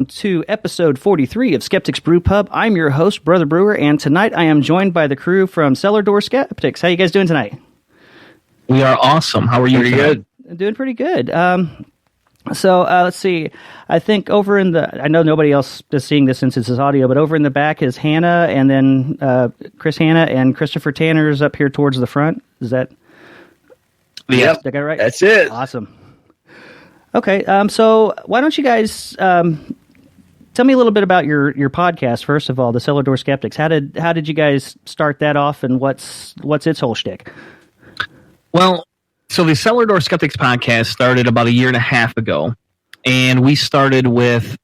to episode 43 of Skeptics Brew Pub. I'm your host, Brother Brewer, and tonight I am joined by the crew from Cellar Skeptics. How you guys doing tonight? We are awesome. How are you? Pretty good. Doing pretty good. So let's see. I think over in the, I know nobody else is seeing this since it's audio, but over in the back is Hannah, and then Chris Hannah and Christopher Tanner's up here towards the front. Is that? Yeah, that guy right? That's it. Awesome. Okay, so why don't you guys tell me a little bit about your podcast first of all, the Cellar Door Skeptics. How did you guys start that off, and what's its whole shtick? Well, so the Cellar Door Skeptics podcast started about a year and a half ago, and we started with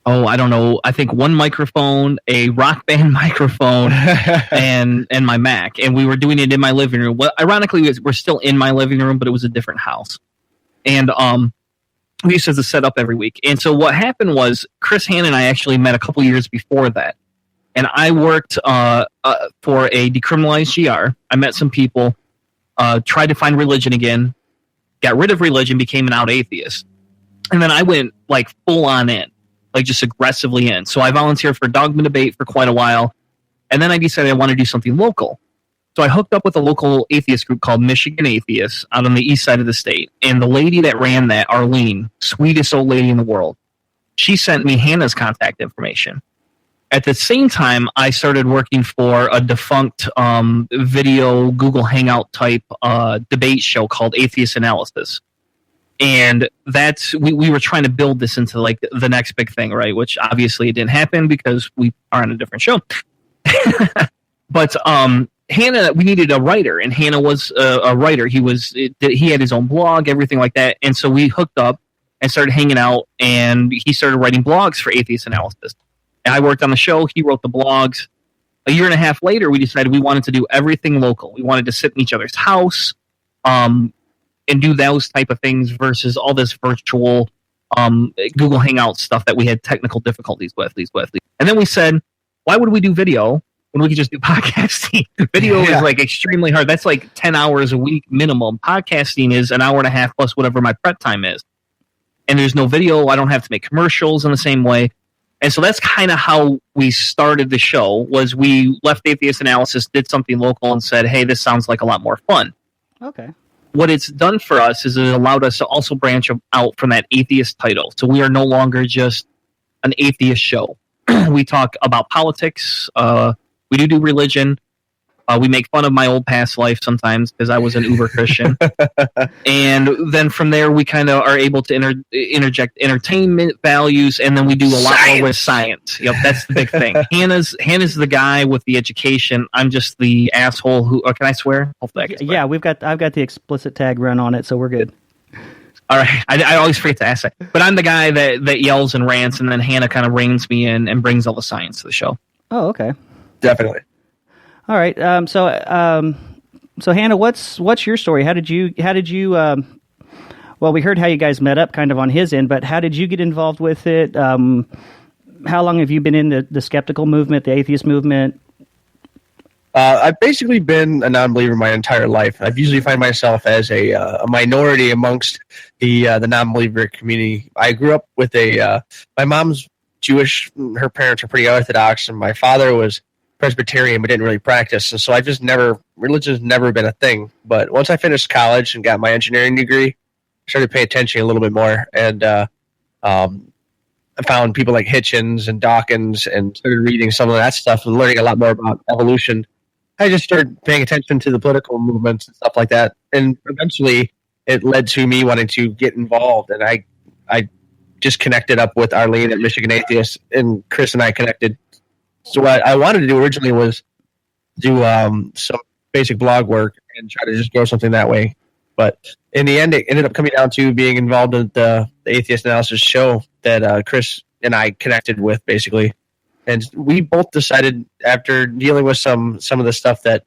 I don't know, I think one microphone, a Rock Band microphone, and my Mac, and we were doing it in my living room. Well, ironically, we're still in my living room, but it was a different house. And we used to set up every week. And so what happened was Chris Hannah and I actually met a couple years before that. And I worked for a decriminalized GR. I met some people, tried to find religion again, got rid of religion, became an out atheist. And then I went like full on in, like just aggressively in. So I volunteered for Dogma Debate for quite a while. And then I decided I want to do something local. So I hooked up with a local atheist group called Michigan Atheists out on the east side of the state. And the lady that ran that, Arlene, sweetest old lady in the world, she sent me Hannah's contact information. At the same time, I started working for a defunct video Google Hangout type debate show called Atheist Analysis. And that's we were trying to build this into like the next big thing, right? Which obviously it didn't happen because we are on a different show. But Hannah, we needed a writer, and Hannah was a writer. He had his own blog, everything like that. And so we hooked up and started hanging out, and he started writing blogs for Atheist Analysis. And I worked on the show. He wrote the blogs. A year and a half later, we decided we wanted to do everything local. We wanted to sit in each other's house and do those type of things versus all this virtual Google Hangout stuff that we had technical difficulties with. And then we said, why would we do video when we could just do podcasting? Video is like extremely hard. That's like 10 hours a week minimum. Podcasting is an hour and a half plus whatever my prep time is. And there's no video. I don't have to make commercials in the same way. And so that's kind of how we started the show, was we left Atheist Analysis, did something local, and said, hey, this sounds like a lot more fun. Okay. What it's done for us is it allowed us to also branch out from that atheist title. So we are no longer just an atheist show. We talk about politics. We do religion. We make fun of my old past life sometimes because I was an uber Christian. And then from there, we kind of are able to interject entertainment values, and then we do a lot more with science. Yep, that's the big thing. Hannah's the guy with the education. I'm just the asshole who. Can I swear? Hopefully I can swear. Yeah, I've got the explicit tag run on it, so we're good. All right, I always forget to ask that. But I'm the guy that yells and rants, and then Hannah kind of reins me in and brings all the science to the show. Oh, okay. Definitely. All right. So Hannah, what's your story? How did you? Well, we heard how you guys met up, kind of on his end, but how did you get involved with it? How long have you been in the skeptical movement, the atheist movement? I've basically been a non-believer my entire life. I've usually find myself as a minority amongst the non-believer community. I grew up with my mom's Jewish. Her parents are pretty Orthodox, and my father was Presbyterian but didn't really practice, and so religion's never been a thing. But once I finished college and got my engineering degree, I started to pay attention a little bit more, and I found people like Hitchens and Dawkins and started reading some of that stuff and learning a lot more about evolution. I just started paying attention to the political movements and stuff like that, and eventually it led to me wanting to get involved, and I just connected up with Arlene at Michigan Atheists, and Chris and I connected. So what I wanted to do originally was do some basic blog work and try to just grow something that way. But in the end, it ended up coming down to being involved in the Atheist Analysis show that Chris and I connected with, basically. And we both decided, after dealing with some of the stuff that,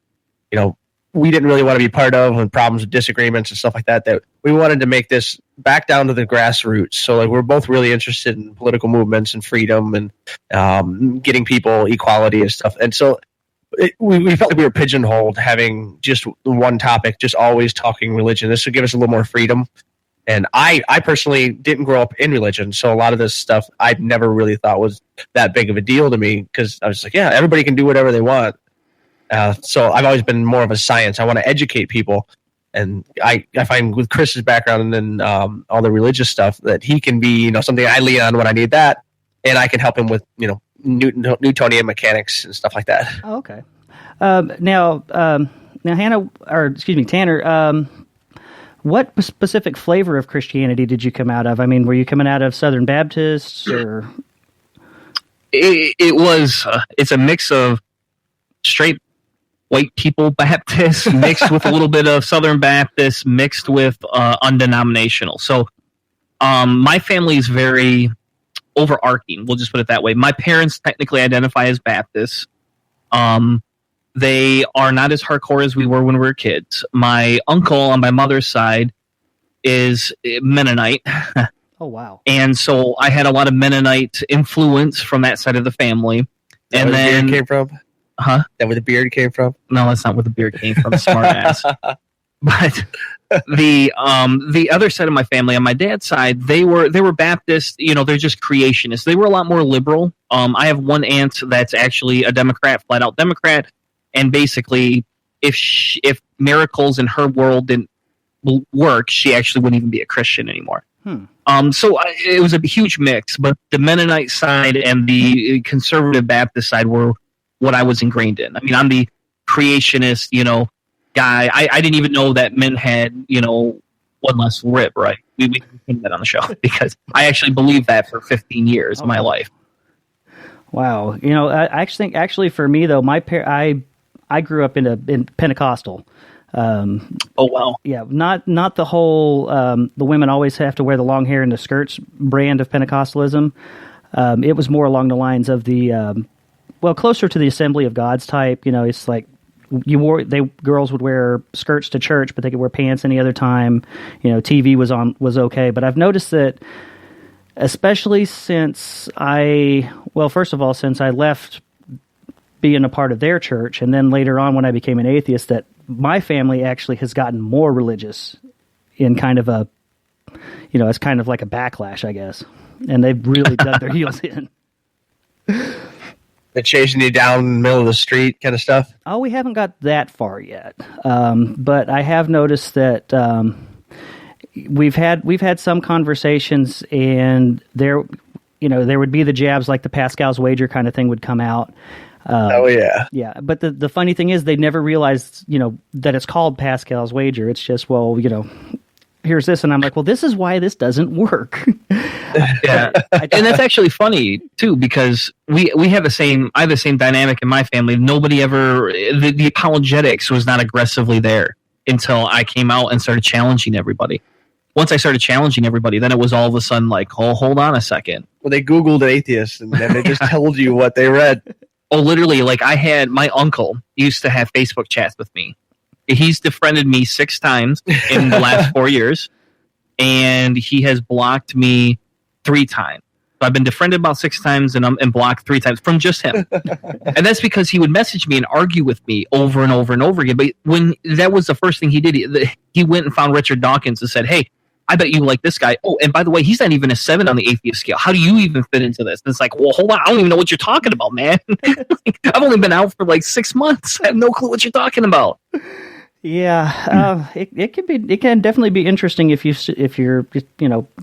we didn't really want to be part of, and problems with disagreements and stuff like that, that we wanted to make this back down to the grassroots. So like, we're both really interested in political movements and freedom and getting people equality and stuff. And so we felt like we were pigeonholed having just one topic, just always talking religion. This would give us a little more freedom. And I personally didn't grow up in religion, so a lot of this stuff I never really thought was that big of a deal to me, because I was like, yeah, everybody can do whatever they want. So I've always been more of a science. I want to educate people. And I find with Chris's background and then all the religious stuff that he can be, something I lean on when I need that. And I can help him with, Newtonian mechanics and stuff like that. Oh, okay. Now, Tanner, what specific flavor of Christianity did you come out of? I mean, were you coming out of Southern Baptists or? It's a mix of straight white people Baptists mixed with a little bit of Southern Baptists mixed with undenominational. So my family is very overarching. We'll just put it that way. My parents technically identify as Baptists. They are not as hardcore as we were when we were kids. My uncle on my mother's side is Mennonite. Oh, wow. And so I had a lot of Mennonite influence from that side of the family. And then the beard came from? Huh? That where the beard came from? No, that's not where the beard came from, smart ass. But the other side of my family, on my dad's side, they were Baptist. They're just creationists. They were a lot more liberal. I have one aunt that's actually a Democrat, flat out Democrat, and basically, if miracles in her world didn't work, she actually wouldn't even be a Christian anymore. So it was a huge mix. But the Mennonite side and the conservative Baptist side were what I was ingrained in. I mean, I'm the creationist, guy. I didn't even know that men had, one less rib, right? We put that on the show because I actually believed that for 15 years of my life. Wow. I actually for me though, I grew up in Pentecostal. Oh wow. Yeah, not the whole the women always have to wear the long hair and the skirts brand of Pentecostalism. It was more along the lines of the closer to the Assembly of God's type. It's like girls would wear skirts to church, but they could wear pants any other time. TV was okay, but I've noticed that, especially since first of all, since I left being a part of their church, and then later on when I became an atheist, that my family actually has gotten more religious in kind of a, it's kind of like a backlash, I guess, and they've really dug their heels in. They're chasing you down the middle of the street kind of stuff? Oh, we haven't got that far yet. But I have noticed that we've had some conversations, and there would be the jabs, like the Pascal's wager kind of thing would come out. Oh, yeah. Yeah, but the funny thing is they never realized, that it's called Pascal's wager. It's just, here's this, and I'm like, well, this is why this doesn't work. Yeah, and that's actually funny too, because we have I have the same dynamic in my family. Nobody ever the apologetics was not aggressively there until I came out and started challenging everybody. Once I started challenging everybody, then it was all of a sudden like, oh, hold on a second. Well, they Googled atheists and then they just told you what they read. Oh, literally, like I had my uncle used to have Facebook chats with me. He's defriended me 6 times in the last 4 years, and he has blocked me 3 times. So I've been defriended about 6 times and blocked 3 times from just him. And that's because he would message me and argue with me over and over and over again. But when that was the first thing he did, he went and found Richard Dawkins and said, hey, I bet you like this guy. Oh, and by the way, he's not even a 7 on the atheist scale. How do you even fit into this? And it's like, well, hold on. I don't even know what you're talking about, man. I've only been out for like 6 months. I have no clue what you're talking about. Yeah, it can definitely be interesting if you're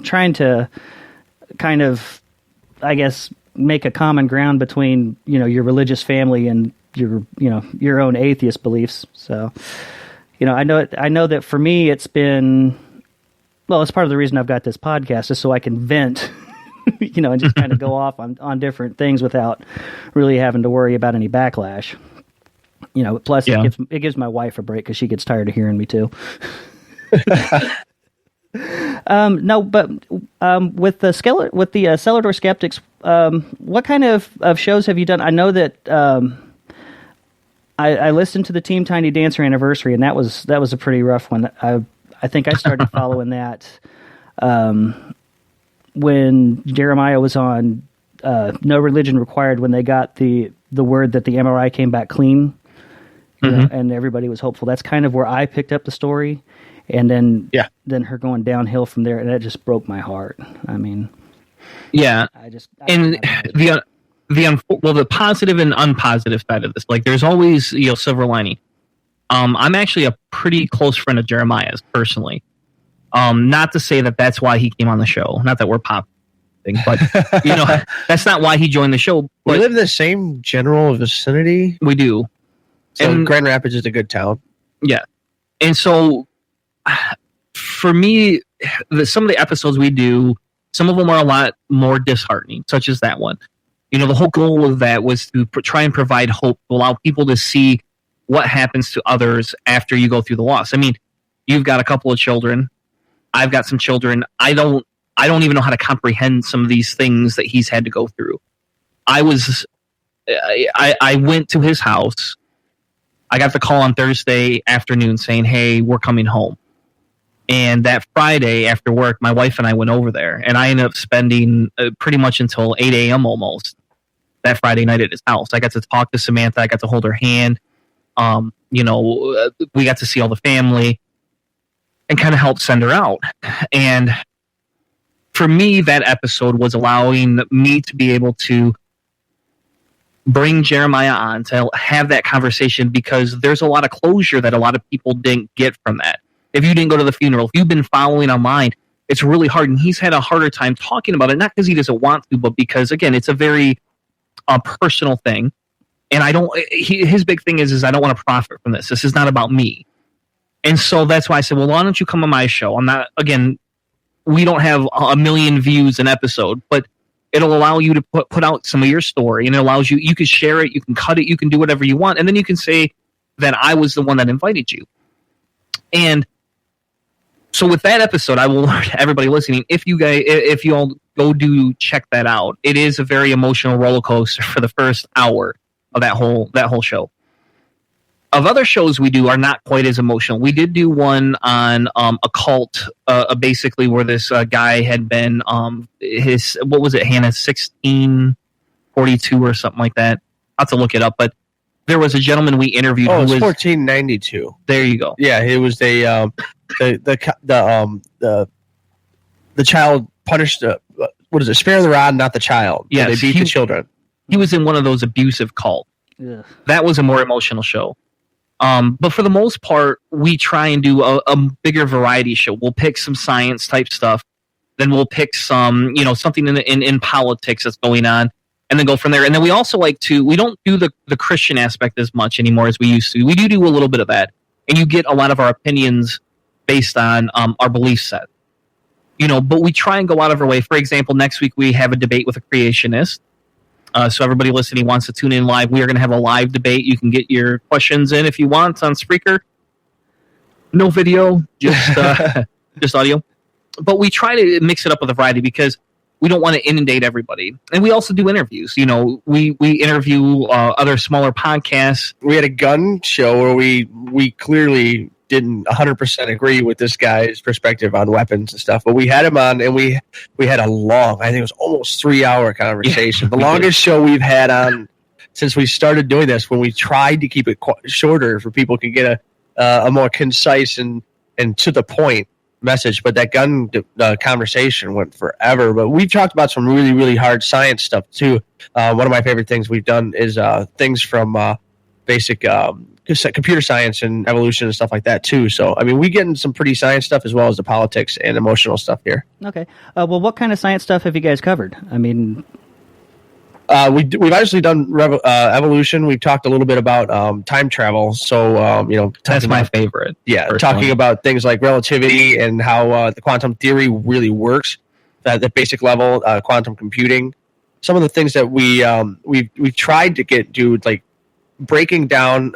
trying to kind of, I guess, make a common ground between your religious family and your own atheist beliefs. So I know that for me it's been, well, it's part of the reason I've got this podcast is so I can vent, and just kind of go off on different things without really having to worry about any backlash. Plus it gives my wife a break because she gets tired of hearing me too. No, but with the Cellar Door Skeptics, what kind of shows have you done? I know that I listened to the Team Tiny Dancer anniversary, and that was a pretty rough one. I think I started following that when Jeremiah was on No Religion Required, when they got the word that the MRI came back clean. And everybody was hopeful. That's kind of where I picked up the story. and then her going downhill from there, and that just broke my heart. I mean, yeah, the positive and unpositive side of this, like there's always silver lining. I'm actually a pretty close friend of Jeremiah's personally. Not to say that that's why he came on the show. Not that we're pop thing, but that's not why he joined the show. But we live in the same general vicinity. We do. So and Grand Rapids is a good town. Yeah. And so for me, some of the episodes we do, some of them are a lot more disheartening, such as that one. The whole goal of that was to try and provide hope, to allow people to see what happens to others after you go through the loss. I mean, you've got a couple of children. I've got some children. I don't even know how to comprehend some of these things that he's had to go through. I went to his house. I got the call on Thursday afternoon saying, "Hey, we're coming home." And that Friday after work, my wife and I went over there, and I ended up spending pretty much until 8 a.m. almost that Friday night at his house. I got to talk to Samantha. I got to hold her hand. We got to see all the family and kind of help send her out. And for me, that episode was allowing me to be able to bring Jeremiah on to have that conversation, because there's a lot of closure that a lot of people didn't get from that. If you didn't go to the funeral, if you've been following online, it's really hard. And he's had a harder time talking about it, not because he doesn't want to, but because, again, it's a very personal thing. And his big thing is I don't want to profit from this. This is not about me. And so that's why I said, well, why don't you come on my show? I'm not, again, we don't have a million views an episode, but it'll allow you to put out some of your story, and it allows you can share it, you can cut it, you can do whatever you want. And then you can say that I was the one that invited you. And so with that episode, I will learn everybody listening, if you all go do check that out, it is a very emotional roller coaster for the first hour of that whole show. Of other shows we do are not quite as emotional. We did do one on a cult, basically where this guy had been what was it, Hannah, 1642 or something like that. I'll have to look it up, but there was a gentleman we interviewed. Oh, it was 1492. There you go. Yeah, it was the child punished. What is it? Spare the rod, not the child. Yeah, they beat the children. He was in one of those abusive cults. Ugh. That was a more emotional show. But for the most part, we try and do a bigger variety show. We'll pick some science type stuff, then we'll pick some, something in politics that's going on, and then go from there. And then we also we don't do the Christian aspect as much anymore as we used to. We do a little bit of that, and you get a lot of our opinions based on our belief set. But we try and go out of our way. For example, next week we have a debate with a creationist. So everybody listening wants to tune in live. We are going to have a live debate. You can get your questions in if you want on Spreaker. No video, just audio. But we try to mix it up with a variety because we don't want to inundate everybody. And we also do interviews. We interview other smaller podcasts. We had a gun show where we clearly didn't 100% agree with this guy's perspective on weapons and stuff, but we had him on, and we had a long, I think it was almost 3-hour conversation. The longest show we've had on since we started doing this, when we tried to keep it shorter so people could get a more concise and to the point message. But that gun conversation went forever. But we've talked about some really, really hard science stuff too. One of my favorite things we've done is things from basic computer science and evolution and stuff like that too. So, I mean, we get in some pretty science stuff as well as the politics and emotional stuff here. Okay. Well, what kind of science stuff have you guys covered? I mean, we've actually done evolution. We've talked a little bit about time travel. So, that's my favorite. Yeah, personally. Talking about things like relativity and how the quantum theory really works at the basic level, quantum computing. Some of the things that we've tried to do, like breaking down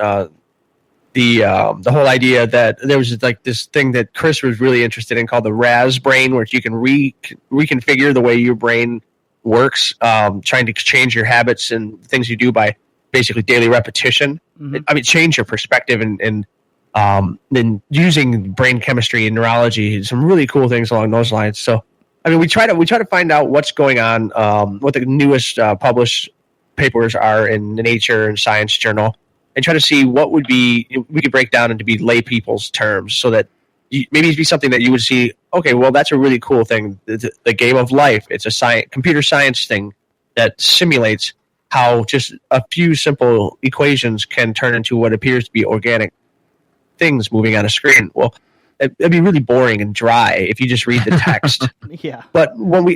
the whole idea that there was like this thing that Chris was really interested in called the RAS brain, where you can reconfigure the way your brain works, trying to change your habits and things you do by basically daily repetition. Mm-hmm. I mean, change your perspective and then using brain chemistry and neurology, some really cool things along those lines. So, I mean, we try to find out what's going on, what the newest published papers are in the Nature and Science journal, and try to see what we could break down into be lay people's terms, so that maybe it'd be something that you would see. Okay, well, that's a really cool thing. The game of life. It's a computer science thing that simulates how just a few simple equations can turn into what appears to be organic things moving on a screen. Well, it'd be really boring and dry if you just read the text. Yeah. But what we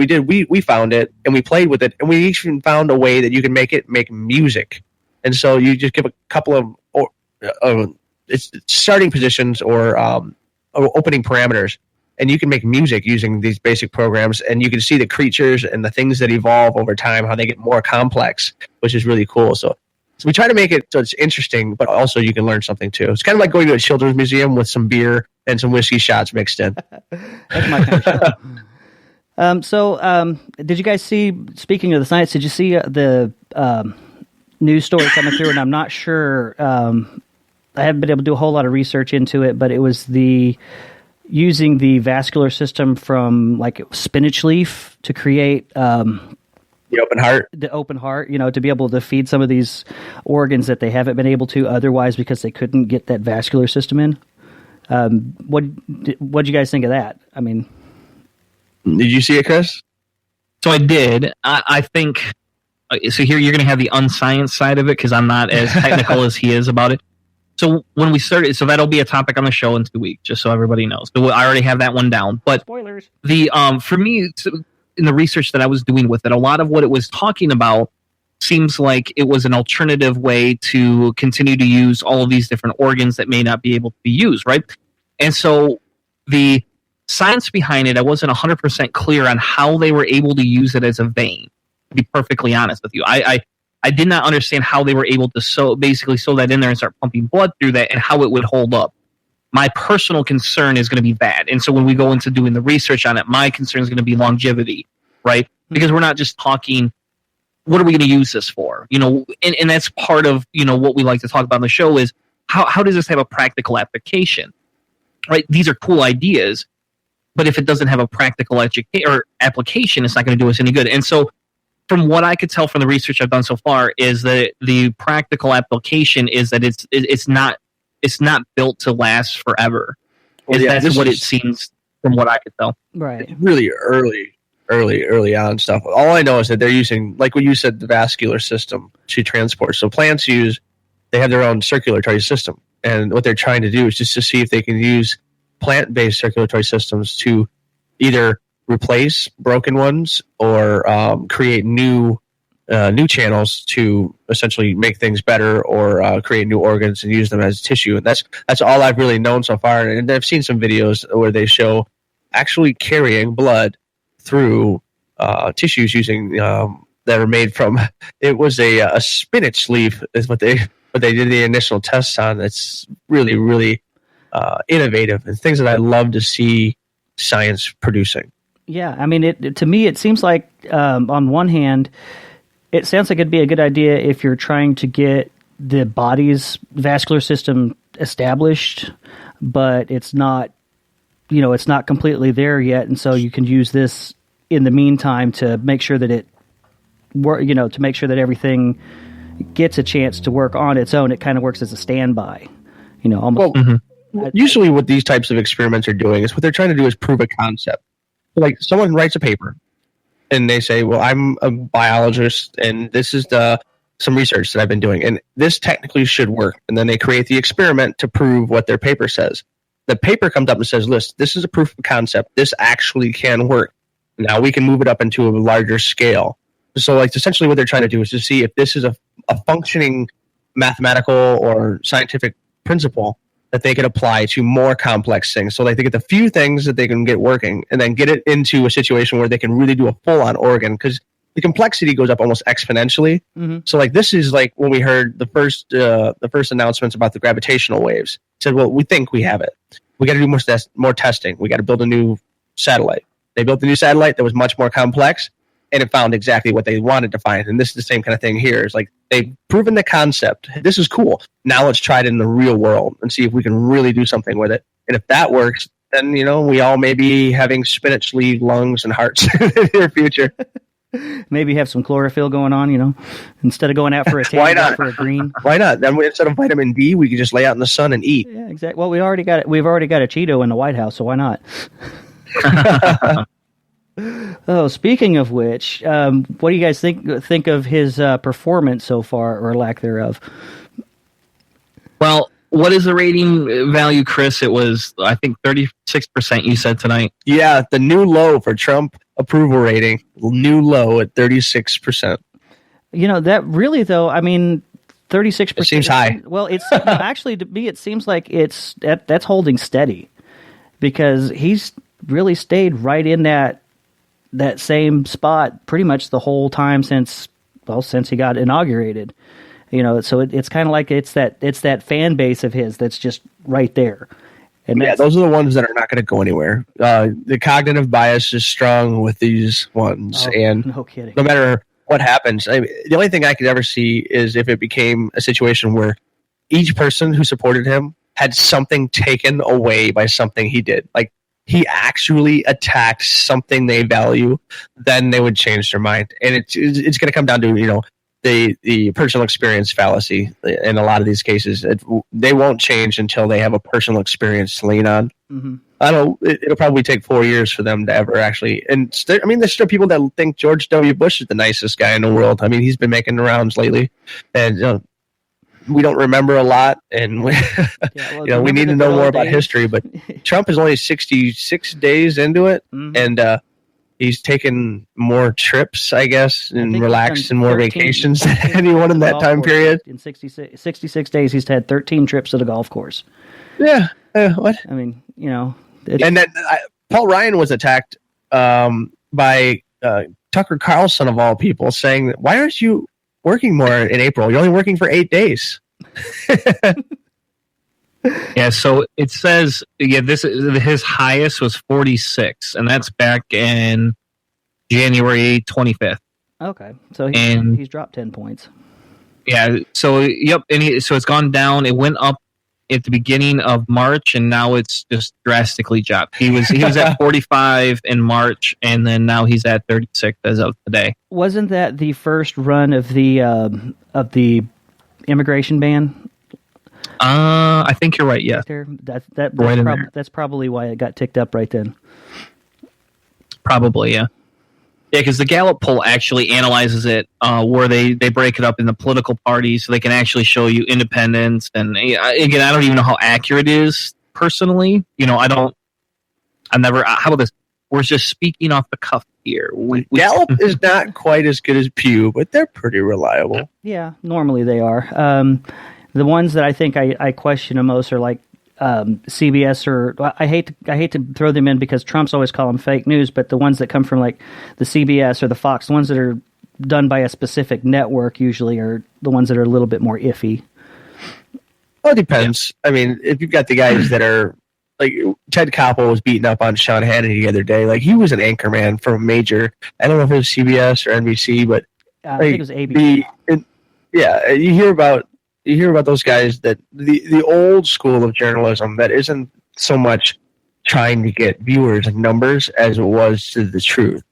did, we found it and we played with it, and we even found a way that you can make music. And so you just give a couple of it's starting positions or opening parameters, and you can make music using these basic programs, and you can see the creatures and the things that evolve over time, how they get more complex, which is really cool. So we try to make it so it's interesting, but also you can learn something too. It's kind of like going to a children's museum with some beer and some whiskey shots mixed in. That's my kind of show. Did you guys see, speaking of the science, did you see the news story coming through? And I'm not sure, I haven't been able to do a whole lot of research into it, but it was using the vascular system from like spinach leaf to create the open heart. The open heart, to be able to feed some of these organs that they haven't been able to otherwise because they couldn't get that vascular system in. What'd you guys think of that? I mean, did you see it, Chris? So I did. I think so. Here you're going to have the unscience side of it because I'm not as technical as he is about it. So when we started, so that'll be a topic on the show in 2 weeks, just so everybody knows. So I already have that one down. But spoilers. For me, in the research that I was doing with it, a lot of what it was talking about seems like it was an alternative way to continue to use all of these different organs that may not be able to be used, right? And so the science behind it, I wasn't 100% clear on how they were able to use it as a vein, to be perfectly honest with you. I did not understand how they were able to sew that in there and start pumping blood through that and how it would hold up. My personal concern is going to be that. And so when we go into doing the research on it, my concern is going to be longevity, right? Because we're not just talking, what are we going to use this for? And that's part of, what we like to talk about on the show is how does this have a practical application, right? These are cool ideas, but if it doesn't have a practical application, it's not going to do us any good. And so from what I could tell from the research I've done so far is that the practical application is that it's not built to last forever. Well, yeah, that's what it seems from what I could tell. Right. It's really early on stuff. All I know is that they're using, like what you said, the vascular system to transport. So plants they have their own circulatory system. And what they're trying to do is just to see if they can use plant-based circulatory systems to either replace broken ones or create new channels to essentially make things better or create new organs and use them as tissue. And that's all I've really known so far. And I've seen some videos where they show actually carrying blood through tissues using that are made from. It was a spinach leaf is what they did the initial tests on. It's really, really innovative and things that I love to see science producing. Yeah, I mean, to me, it seems like on one hand, it sounds like it'd be a good idea if you're trying to get the body's vascular system established, but it's not, it's not completely there yet, and so you can use this in the meantime to make sure that to make sure that everything gets a chance to work on its own. It kind of works as a standby, almost. Well, usually what these types of experiments are doing is what they're trying to do is prove a concept. Like someone writes a paper and they say, well, I'm a biologist and this is some research that I've been doing and this technically should work. And then they create the experiment to prove what their paper says. The paper comes up and says, listen, this is a proof of concept. This actually can work. Now we can move it up into a larger scale. So like essentially what they're trying to do is to see if this is a functioning mathematical or scientific principle that they could apply to more complex things. So like they get the few things that they can get working and then get it into a situation where they can really do a full-on organ because the complexity goes up almost exponentially. Mm-hmm. So like this is like when we heard the first announcements about the gravitational waves. It said, well, we think we have it. We got to do more testing. We got to build a new satellite. They built a new satellite that was much more complex and it found exactly what they wanted to find. And this is the same kind of thing here. It's like they've proven the concept. This is cool. Now let's try it in the real world and see if we can really do something with it. And if that works, then, we all may be having spinach leaf lungs and hearts in the near future. Maybe have some chlorophyll going on, instead of going out for a tan, Why go not? for a green. Why not? Then instead of vitamin D, we could just lay out in the sun and eat. Yeah, exactly. Well, we've already got a Cheeto in the White House, so why not? Oh, speaking of which, what do you guys think of his performance so far, or lack thereof? Well, what is the rating value, Chris? It was, I think, 36% you said tonight. Yeah, the new low for Trump approval rating. New low at 36%. That really, though, 36%. It seems high. Well, it's actually, to me, it seems like that's holding steady, because he's really stayed right in that same spot pretty much the whole time since he got inaugurated. So it's kind of like it's that fan base of his that's just right there. And those are the ones that are not going to go anywhere. The cognitive bias is strong with these ones, and no kidding. No matter what happens, the only thing I could ever see is if it became a situation where each person who supported him had something taken away by something he did. Like, he actually attacked something they value, then they would change their mind. And it's going to come down to, the personal experience fallacy in a lot of these cases. They won't change until they have a personal experience to lean on. Mm-hmm. It'll probably take 4 years for them to ever actually. And there's still people that think George W. Bush is the nicest guy in the world. He's been making the rounds lately, and we don't remember a lot, and we need to know more about history. But Trump is only 66 days into it, and he's taken more trips, I guess, and relaxed and more vacations than anyone in that time period. In 66 days, he's had 13 trips to the golf course. Yeah. What? And then Paul Ryan was attacked by Tucker Carlson, of all people, saying, "Why aren't you working more in April? You're only working for 8 days." Yeah, so it says, his highest was 46, and that's back in January 25th. Okay, so he's dropped 10 points. Yeah, so yep, so it's gone down. It went up at the beginning of March, and now it's just drastically dropped. He was at 45 in March, and then now he's at 36 as of today. Wasn't that the first run of the immigration ban? I think you're right. Yeah, that's probably why it got ticked up right then. Probably, yeah. Yeah, because the Gallup poll actually analyzes it, where they break it up into political parties, so they can actually show you independents. And again, I don't even know how accurate it is personally. How about this? We're just speaking off the cuff here. Gallup is not quite as good as Pew, but they're pretty reliable. Yeah, normally they are. The ones that I think I question the most are like CBS, or I hate to throw them in because Trump's always call them fake news, but the ones that come from like the CBS or the Fox, the ones that are done by a specific network usually are the ones that are a little bit more iffy. Well, it depends. Yeah. If you've got the guys that are like Ted Koppel was beating up on Sean Hannity the other day, like he was an anchorman for a major. I don't know if it was CBS or NBC, but I think it was ABC. You hear about those guys, that the old school of journalism that isn't so much trying to get viewers and numbers as it was to the truth.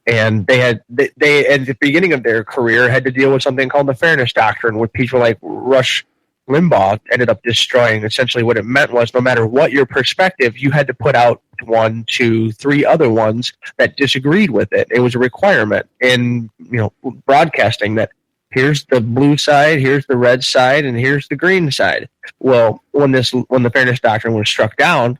And they at the beginning of their career had to deal with something called the fairness doctrine, with people like Rush Limbaugh ended up destroying. Essentially what it meant was, no matter what your perspective, you had to put out 1, 2, 3 other ones that disagreed with it. It was a requirement in broadcasting that here's the blue side, here's the red side, and here's the green side. Well, when the fairness doctrine was struck down,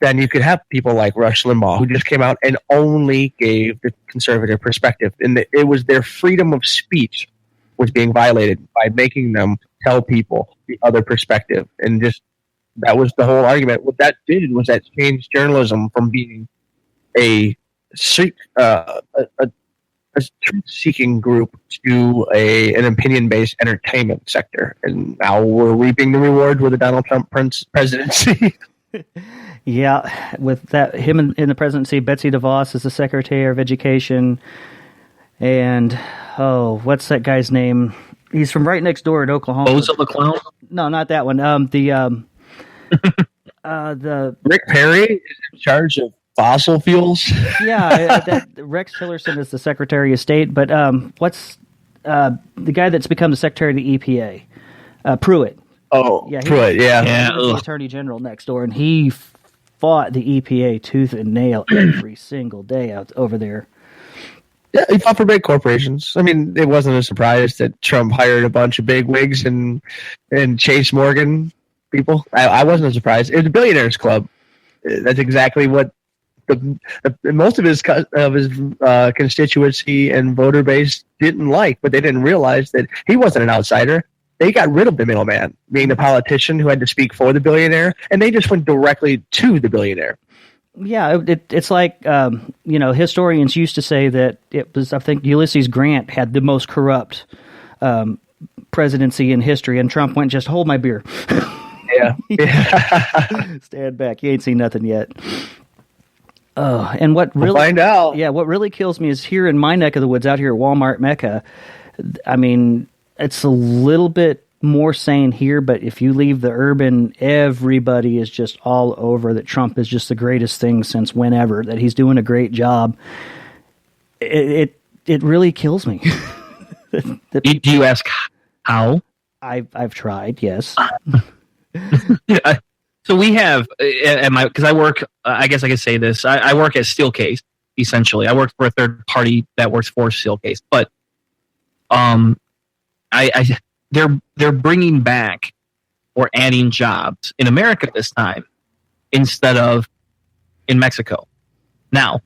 then you could have people like Rush Limbaugh, who just came out and only gave the conservative perspective. And it was their freedom of speech was being violated by making them tell people the other perspective. And just that was the whole argument. What that did was that changed journalism from being a truth-seeking group to an opinion-based entertainment sector. And now we're reaping the rewards with the Donald Trump presidency. Yeah, with that, him in the presidency, Betsy DeVos is the Secretary of Education, and what's that guy's name? He's from right next door in Oklahoma. Bozo the Clown? No, not that one. The Rick Perry is in charge of fossil fuels. Yeah, Rex Tillerson is the Secretary of State, but what's the guy that's become the Secretary of the EPA? Pruitt. Oh, Yeah, Pruitt, yeah. He was the Attorney General next door, and he fought the EPA tooth and nail every single day out over there. Yeah, he fought for big corporations. I mean, it wasn't a surprise that Trump hired a bunch of big wigs and Chase Morgan people. I wasn't surprised. It was a billionaires club. That's exactly what most of his constituency and voter base didn't like, but they didn't realize that he wasn't an outsider. They got rid of the middleman, being the politician who had to speak for the billionaire, and they just went directly to the billionaire. Yeah, it's like, historians used to say that it was, I think, Ulysses Grant had the most corrupt presidency in history, and Trump went, just hold my beer. Yeah. Stand back. You ain't seen nothing yet. And what really we'll find out. Yeah, what really kills me is here in my neck of the woods, out here at Walmart Mecca. I mean, it's a little bit more sane here, but if you leave the urban, everybody is just all over that Trump is just the greatest thing since whenever, that he's doing a great job. It really kills me. Do you ask how? I've tried, yes. So we have, because I work, I guess I could say this, I work at Steelcase, essentially. I work for a third party that works for Steelcase, but they're bringing back or adding jobs in America this time instead of in Mexico. Now,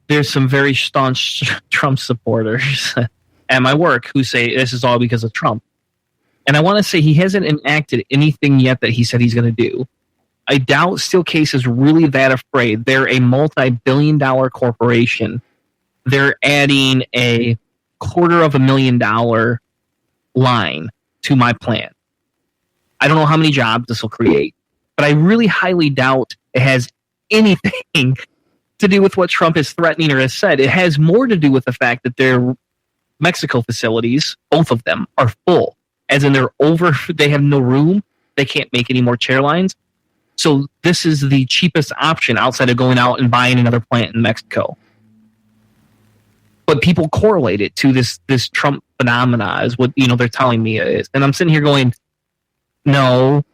there's some very staunch Trump supporters at my work who say this is all because of Trump. And I want to say he hasn't enacted anything yet that he said he's going to do. I doubt Steelcase is really that afraid. They're a multi-billion-dollar corporation. They're adding a $250,000 line to my plant. I don't know how many jobs this will create, but I really highly doubt it has anything to do with what Trump is threatening or has said. It has more to do with the fact that their Mexico facilities, both of them, are full. As in they have no room. They can't make any more chair lines. So this is the cheapest option outside of going out and buying another plant in Mexico. But people correlate it to this Trump phenomena is what they're telling me it is. And I'm sitting here going, no.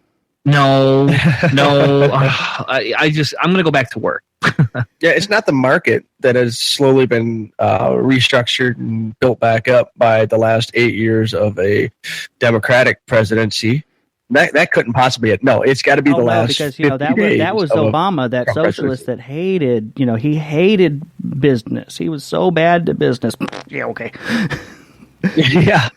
I'm going to go back to work. Yeah, it's not the market that has slowly been restructured and built back up by the last 8 years of a Democratic presidency. That couldn't possibly it. No, it's got to be the last. Because that was Obama, that socialist that hated. He hated business. He was so bad to business. Yeah, okay. Yeah.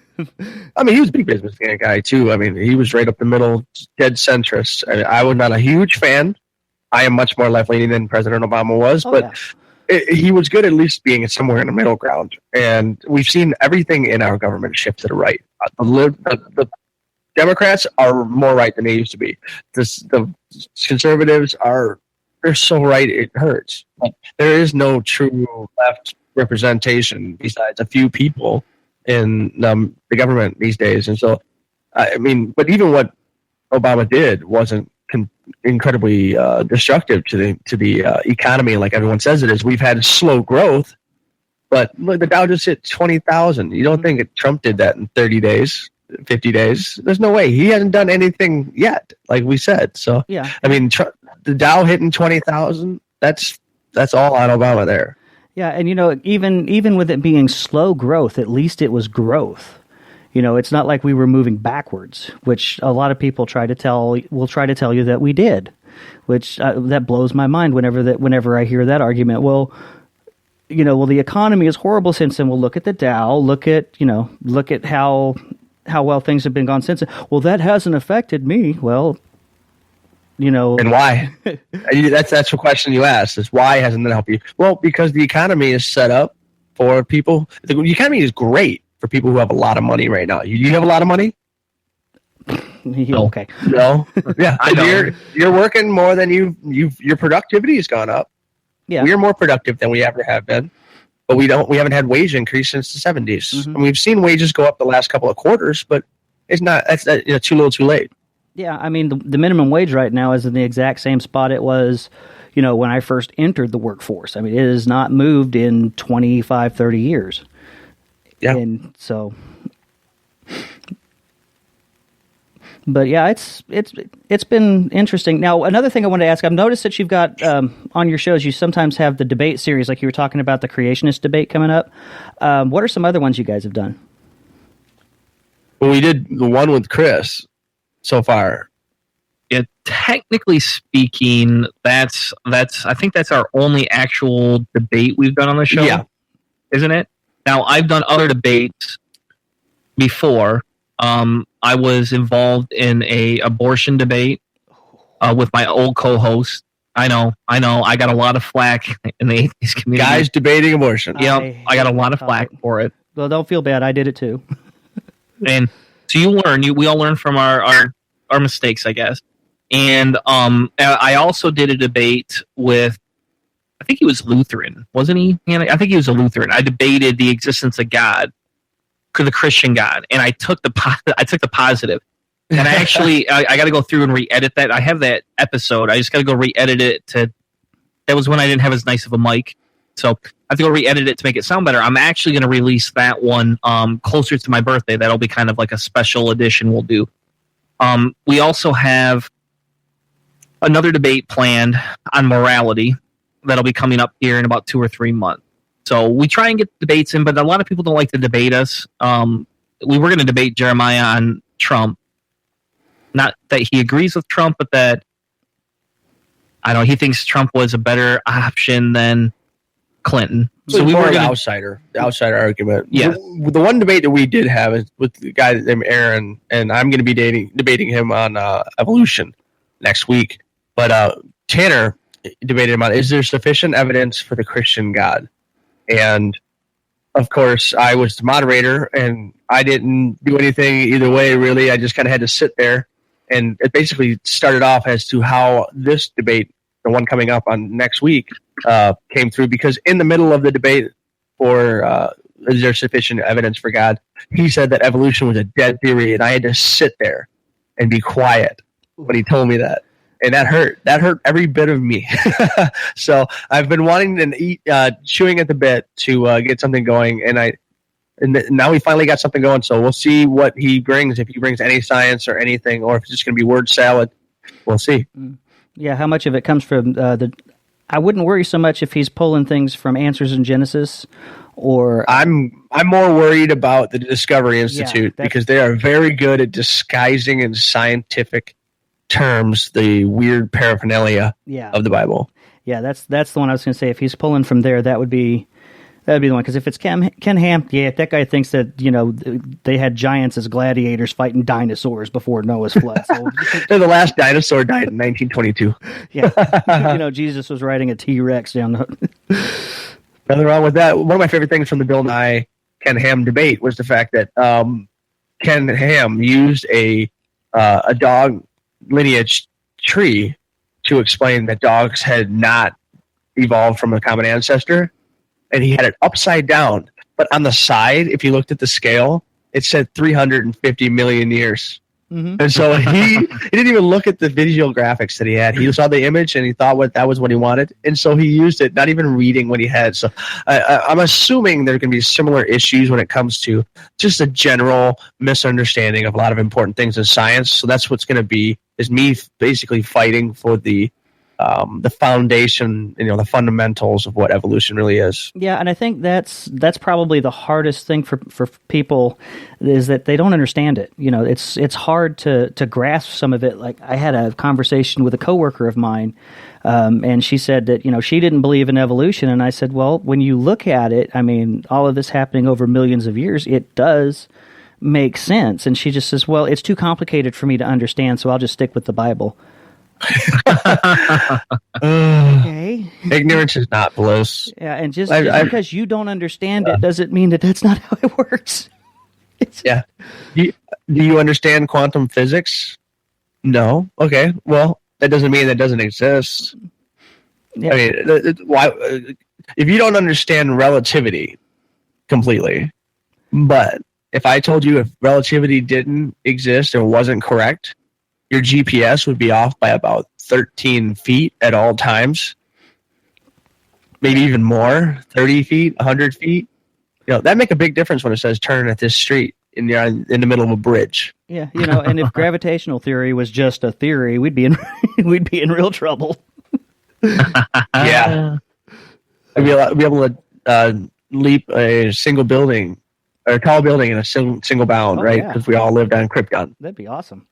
I mean, he was a big business guy too. I mean, he was right up the middle, dead centrist. I was not a huge fan. I am much more left-leaning than President Obama was, but he was good at least being somewhere in the middle ground. And we've seen everything in our government shift to the right. The Democrats are more right than they used to be. The conservatives they're so right it hurts. There is no true left representation besides a few people in the government these days. And so, I mean, but even what Obama did wasn't incredibly destructive to the economy, like everyone says it is. We've had slow growth, but look, the Dow just hit 20,000. You don't think Trump did that in 30 days, 50 days? There's no way. He hasn't done anything yet, like we said. So, yeah. I mean, the Dow hitting 20,000, that's all on Obama there. Yeah, and even with it being slow growth, at least it was growth. It's not like we were moving backwards, which a lot of people will try to tell you that we did, which that blows my mind whenever I hear that argument. Well, the economy is horrible since then. Well, look at the Dow, look at how well things have been gone since then. Well, that hasn't affected me. Well, and why? That's the question you asked, is why hasn't that helped you? Well, because the economy is set up for people. The economy is great for people who have a lot of money right now. You have a lot of money? Okay. No. Yeah. I know. You're working more than your productivity has gone up. Yeah. We're more productive than we ever have been. But we haven't had wage increase since the 70s. Mm-hmm. And we've seen wages go up the last couple of quarters, but it's not, that's too little too late. Yeah, I mean, the minimum wage right now is in the exact same spot it was, when I first entered the workforce. I mean, it has not moved in 25, 30 years. Yeah. And so, but yeah, it's been interesting. Now, another thing I wanted to ask, I've noticed that you've got, on your shows, you sometimes have the debate series, like you were talking about the creationist debate coming up. What are some other ones you guys have done? Well, we did the one with Chris so far. Yeah, technically speaking, that's I think that's our only actual debate we've done on the show. Yeah. Isn't it? Now, I've done other debates before. I was involved in a abortion debate with my old co-host. I know. I got a lot of flack in the atheist community. Guys debating abortion. Yeah, I got a lot of flack for it. Well, don't feel bad. I did it too. And so you learn. We all learn from our mistakes, I guess. And I also did a debate with, I think he was Lutheran, wasn't he? I think he was a Lutheran. I debated the existence of God, the Christian God, and I took the positive. And I actually I got to go through and re-edit that. I have that episode. I just got to go re-edit it that was when I didn't have as nice of a mic, so I have to go re-edit it to make it sound better. I'm actually going to release that one closer to my birthday. That'll be kind of like a special edition we'll do. We also have another debate planned on morality that'll be coming up here in about 2 or 3 months. So we try and get debates in, but a lot of people don't like to debate us. We were going to debate Jeremiah on Trump. Not that he agrees with Trump, but that, I don't know, he thinks Trump was a better option than Clinton. So we were the outsider argument. Yeah. The one debate that we did have is with the guy named Aaron, and I'm going to be debating him on evolution next week. But Tanner debated him on, is there sufficient evidence for the Christian God? And of course, I was the moderator, and I didn't do anything either way, really. I just kind of had to sit there. And it basically started off as to how this debate, the one coming up on next week, came through. Because in the middle of the debate for is there sufficient evidence for God, he said that evolution was a dead theory, and I had to sit there and be quiet when he told me that. And that hurt. That hurt every bit of me. So I've been wanting to chewing at the bit to get something going, and now we finally got something going. So we'll see what he brings. If he brings any science or anything, or if it's just going to be word salad, we'll see. Yeah, how much of it comes from I wouldn't worry so much if he's pulling things from Answers in Genesis, or I'm more worried about the Discovery Institute because they are very good at disguising in scientific terms the weird paraphernalia of the Bible. Yeah, that's the one I was going to say. If he's pulling from there, that'd be the one. Because if it's Ken Ham, that guy thinks that they had giants as gladiators fighting dinosaurs before Noah's flood. So the last dinosaur died in 1922. Yeah, Jesus was riding a T-Rex down the. Nothing wrong with that. One of my favorite things from the Bill Nye Ken Ham debate was the fact that Ken Ham used a dog lineage tree to explain that dogs had not evolved from a common ancestor, and he had it upside down, but on the side, if you looked at the scale, it said 350 million years. Mm-hmm. And so he didn't even look at the visual graphics that he had. He saw the image and he thought that was what he wanted, and so he used it, not even reading what he had. So I'm assuming there are going to be similar issues when it comes to just a general misunderstanding of a lot of important things in science. So that's what's going to be, is me basically fighting for the foundation, the fundamentals of what evolution really is. Yeah, and I think that's probably the hardest thing for people, is that they don't understand it. It's hard to grasp some of it. Like, I had a conversation with a coworker of mine, and she said that she didn't believe in evolution, and I said, well, when you look at it, I mean, all of this happening over millions of years, it does make sense. And she just says, well, it's too complicated for me to understand, so I'll just stick with the Bible. Okay. Ignorance is not bliss. Yeah, and just because you don't understand it doesn't mean that that's not how it works. Yeah. Do you understand quantum physics? No. Okay. Well, that doesn't mean that doesn't exist. Yeah. I mean, why? If you don't understand relativity completely, but if I told you if relativity didn't exist or wasn't correct, your GPS would be off by about 13 feet at all times. Maybe even more, 30 feet, 100 feet. That make a big difference when it says turn at this street in the middle of a bridge. Yeah, and if gravitational theory was just a theory, we'd be in real trouble. Yeah. I'd be able to leap a single building or a tall building in a single bound, right? Because we all lived on Krypton. That'd be awesome.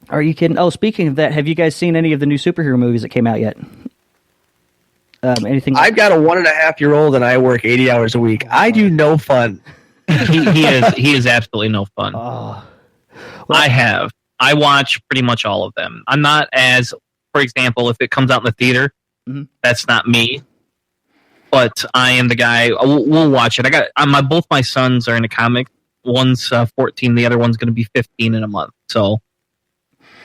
Are you kidding? Oh, speaking of that, have you guys seen any of the new superhero movies that came out yet? Anything? I've got a 1.5-year-old and I work 80 hours a week. I do no fun. he is absolutely no fun. Oh. Well, I watch pretty much all of them. I'm not as, for example, if it comes out in the theater, that's not me. But I am the guy. We'll watch it. Both my sons are into comics. One's 14, the other one's going to be 15 in a month. So,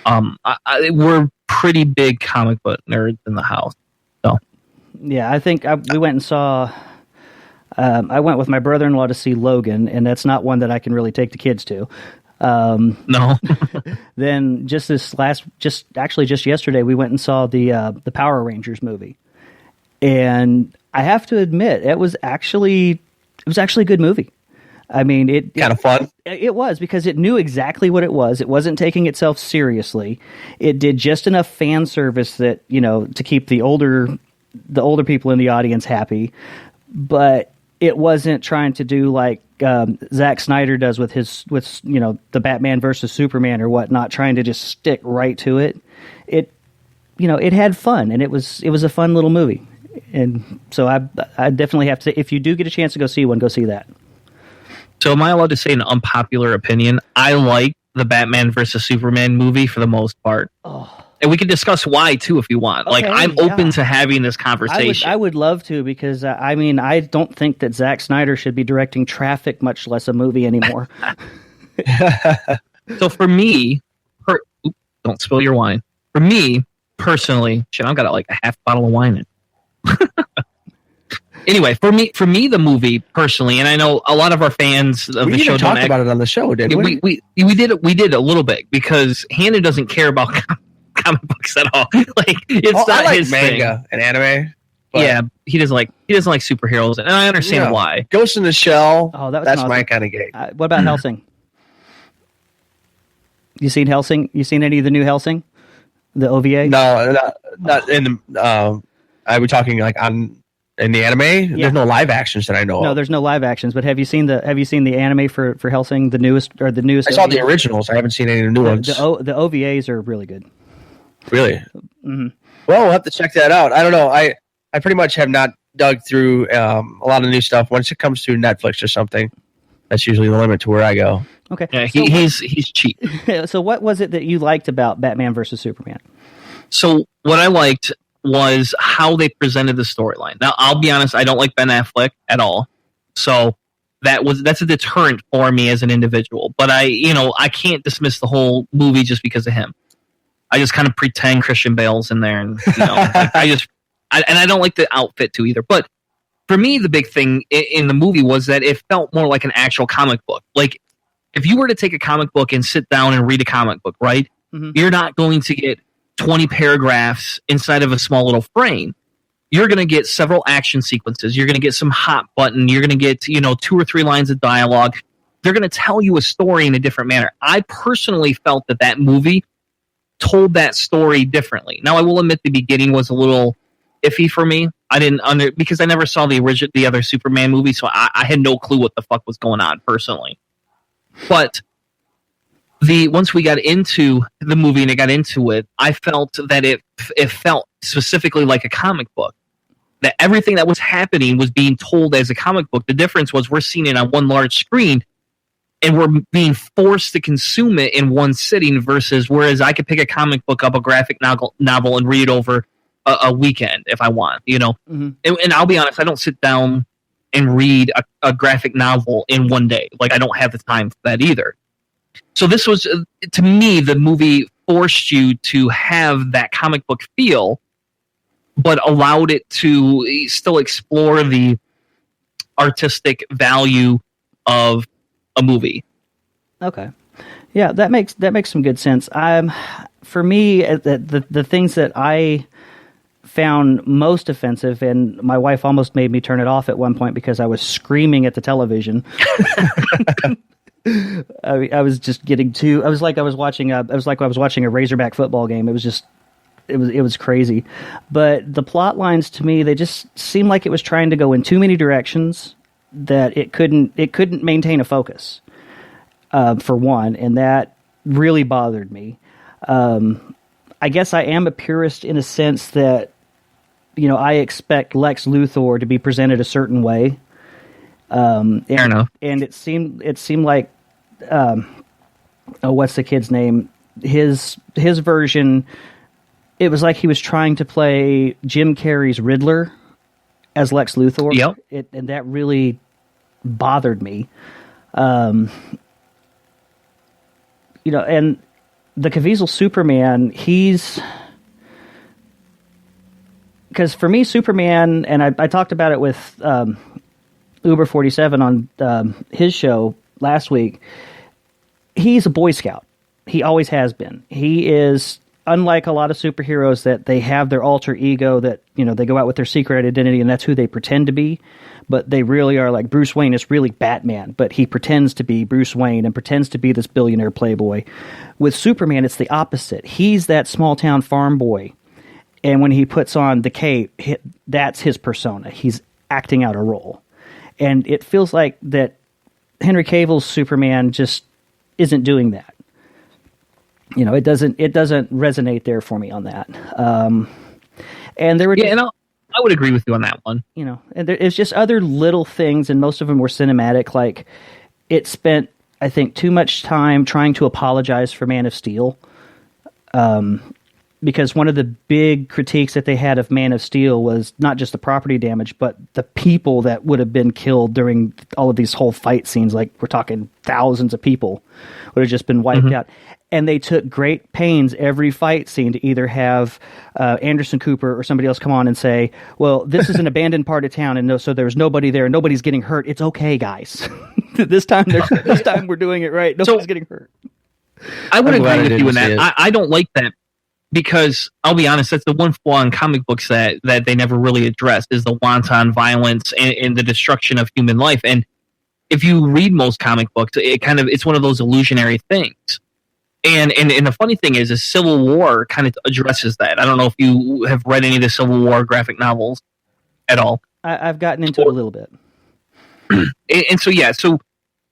we're pretty big comic book nerds in the house. So, yeah, I think we went and saw. I went with my brother-in-law to see Logan, and that's not one that I can really take the kids to. No. Then just yesterday, we went and saw the Power Rangers movie, and I have to admit, it was actually a good movie. I mean, it kind of fun. It was, because it knew exactly what it was. It wasn't taking itself seriously. It did just enough fan service that to keep the older people in the audience happy, but it wasn't trying to do like Zack Snyder does with the Batman versus Superman or whatnot, trying to just stick right to it. It had fun, and it was a fun little movie. And so I definitely have to say, if you do get a chance to go see one, go see that. So am I allowed to say an unpopular opinion? I like the Batman versus Superman movie for the most part. Oh. And we can discuss why, too, if you want. Okay, I'm open to having this conversation. I would love to, because, I don't think that Zack Snyder should be directing Traffic, much less a movie anymore. So for me, don't spill your wine. For me, personally, I've got like a half bottle of wine in. Anyway, for me, the movie personally, and I know a lot of our fans of the show talked about it on the show, didn't we? We did a little bit, because Hannah doesn't care about comic books at all. Like, it's not his manga thing. and anime. Yeah, he doesn't like superheroes, and I understand why. Ghost in the Shell. Oh, that's awesome. my My kind of game. What about Hellsing? You seen Hellsing? You seen any of the new Hellsing? The OVA? No, not in the. Are we talking like in the anime? Yeah. There's no live actions that I know of. No, there's no live actions. But have you seen the anime for Hellsing, the newest? I saw the originals. I haven't seen any of the new ones. The OVAs are really good. Really? Mm-hmm. Well, we'll have to check that out. I don't know. I pretty much have not dug through a lot of new stuff. Once it comes through Netflix or something, that's usually the limit to where I go. Okay. Yeah, he's cheap. So what was it that you liked about Batman versus Superman? So what I liked was how they presented the storyline. Now, I'll be honest, I don't like Ben Affleck at all. So that's a deterrent for me as an individual. But I can't dismiss the whole movie just because of him. I just kind of pretend Christian Bale's in there, and I don't like the outfit too either. But for me, the big thing in the movie was that it felt more like an actual comic book. Like, if you were to take a comic book and sit down and read a comic book, right? Mm-hmm. You're not going to get 20 paragraphs inside of a small little frame. You're going to get several action sequences. You're going to get some hot button. You're going to get 2 or 3 lines of dialogue. They're going to tell you a story in a different manner. I personally felt that movie told that story differently. Now, I will admit the beginning was a little iffy for me. I didn't because I never saw the other Superman movie, so I had no clue what the fuck was going on personally. But once we got into the movie and I got into it, I felt that it felt specifically like a comic book. That everything that was happening was being told as a comic book. The difference was we're seeing it on one large screen, and we're being forced to consume it in one sitting whereas I could pick a comic book up, a graphic novel, and read it over a weekend if I want, Mm-hmm. And I'll be honest, I don't sit down and read a graphic novel in one day. Like, I don't have the time for that either. So this was, to me, the movie forced you to have that comic book feel, but allowed it to still explore the artistic value of a movie. Okay. Yeah, that makes some good sense. For me, the things that I found most offensive, and my wife almost made me turn it off at one point because I was screaming at the television. I was just getting too. I was like I was watching a Razorback football game. It was just. It was crazy, but the plot lines to me, they just seemed like it was trying to go in too many directions that it couldn't maintain a focus. For one, and that really bothered me. I guess I am a purist in a sense that, I expect Lex Luthor to be presented a certain way. Fair enough. And it seemed like, what's the kid's name? His version. It was like he was trying to play Jim Carrey's Riddler as Lex Luthor. Yep. And that really bothered me. And the Caviezel Superman, because for me, Superman, and I talked about it with Uber 47 on his show last week, he's a Boy Scout. He always has been. He is, unlike a lot of superheroes that they have their alter ego that, they go out with their secret identity and that's who they pretend to be. But they really are like Bruce Wayne is really Batman, but he pretends to be Bruce Wayne and pretends to be this billionaire playboy. With Superman, it's the opposite. He's that small town farm boy. And when he puts on the cape, that's his persona. He's acting out a role. And it feels like that Henry Cavill's Superman just isn't doing that. It doesn't resonate there for me on that. And there were I would agree with you on that one. And it's just other little things, and most of them were cinematic. Like, it spent, I think, too much time trying to apologize for Man of Steel. Because one of the big critiques that they had of Man of Steel was not just the property damage, but the people that would have been killed during all of these whole fight scenes. Like, we're talking thousands of people would have just been wiped out. And they took great pains every fight scene to either have Anderson Cooper or somebody else come on and say, well, this is an abandoned part of town, and so there's nobody there, nobody's getting hurt. It's okay, guys. this time we're doing it right. Nobody's getting hurt. I would agree with you in that. I don't like that because, I'll be honest, that's the one flaw in comic books that they never really addressed, is the wanton violence and the destruction of human life. And if you read most comic books, it's one of those illusionary things. And the funny thing is Civil War kind of addresses that. I don't know if you have read any of the Civil War graphic novels at all. I've gotten into it a little bit. And so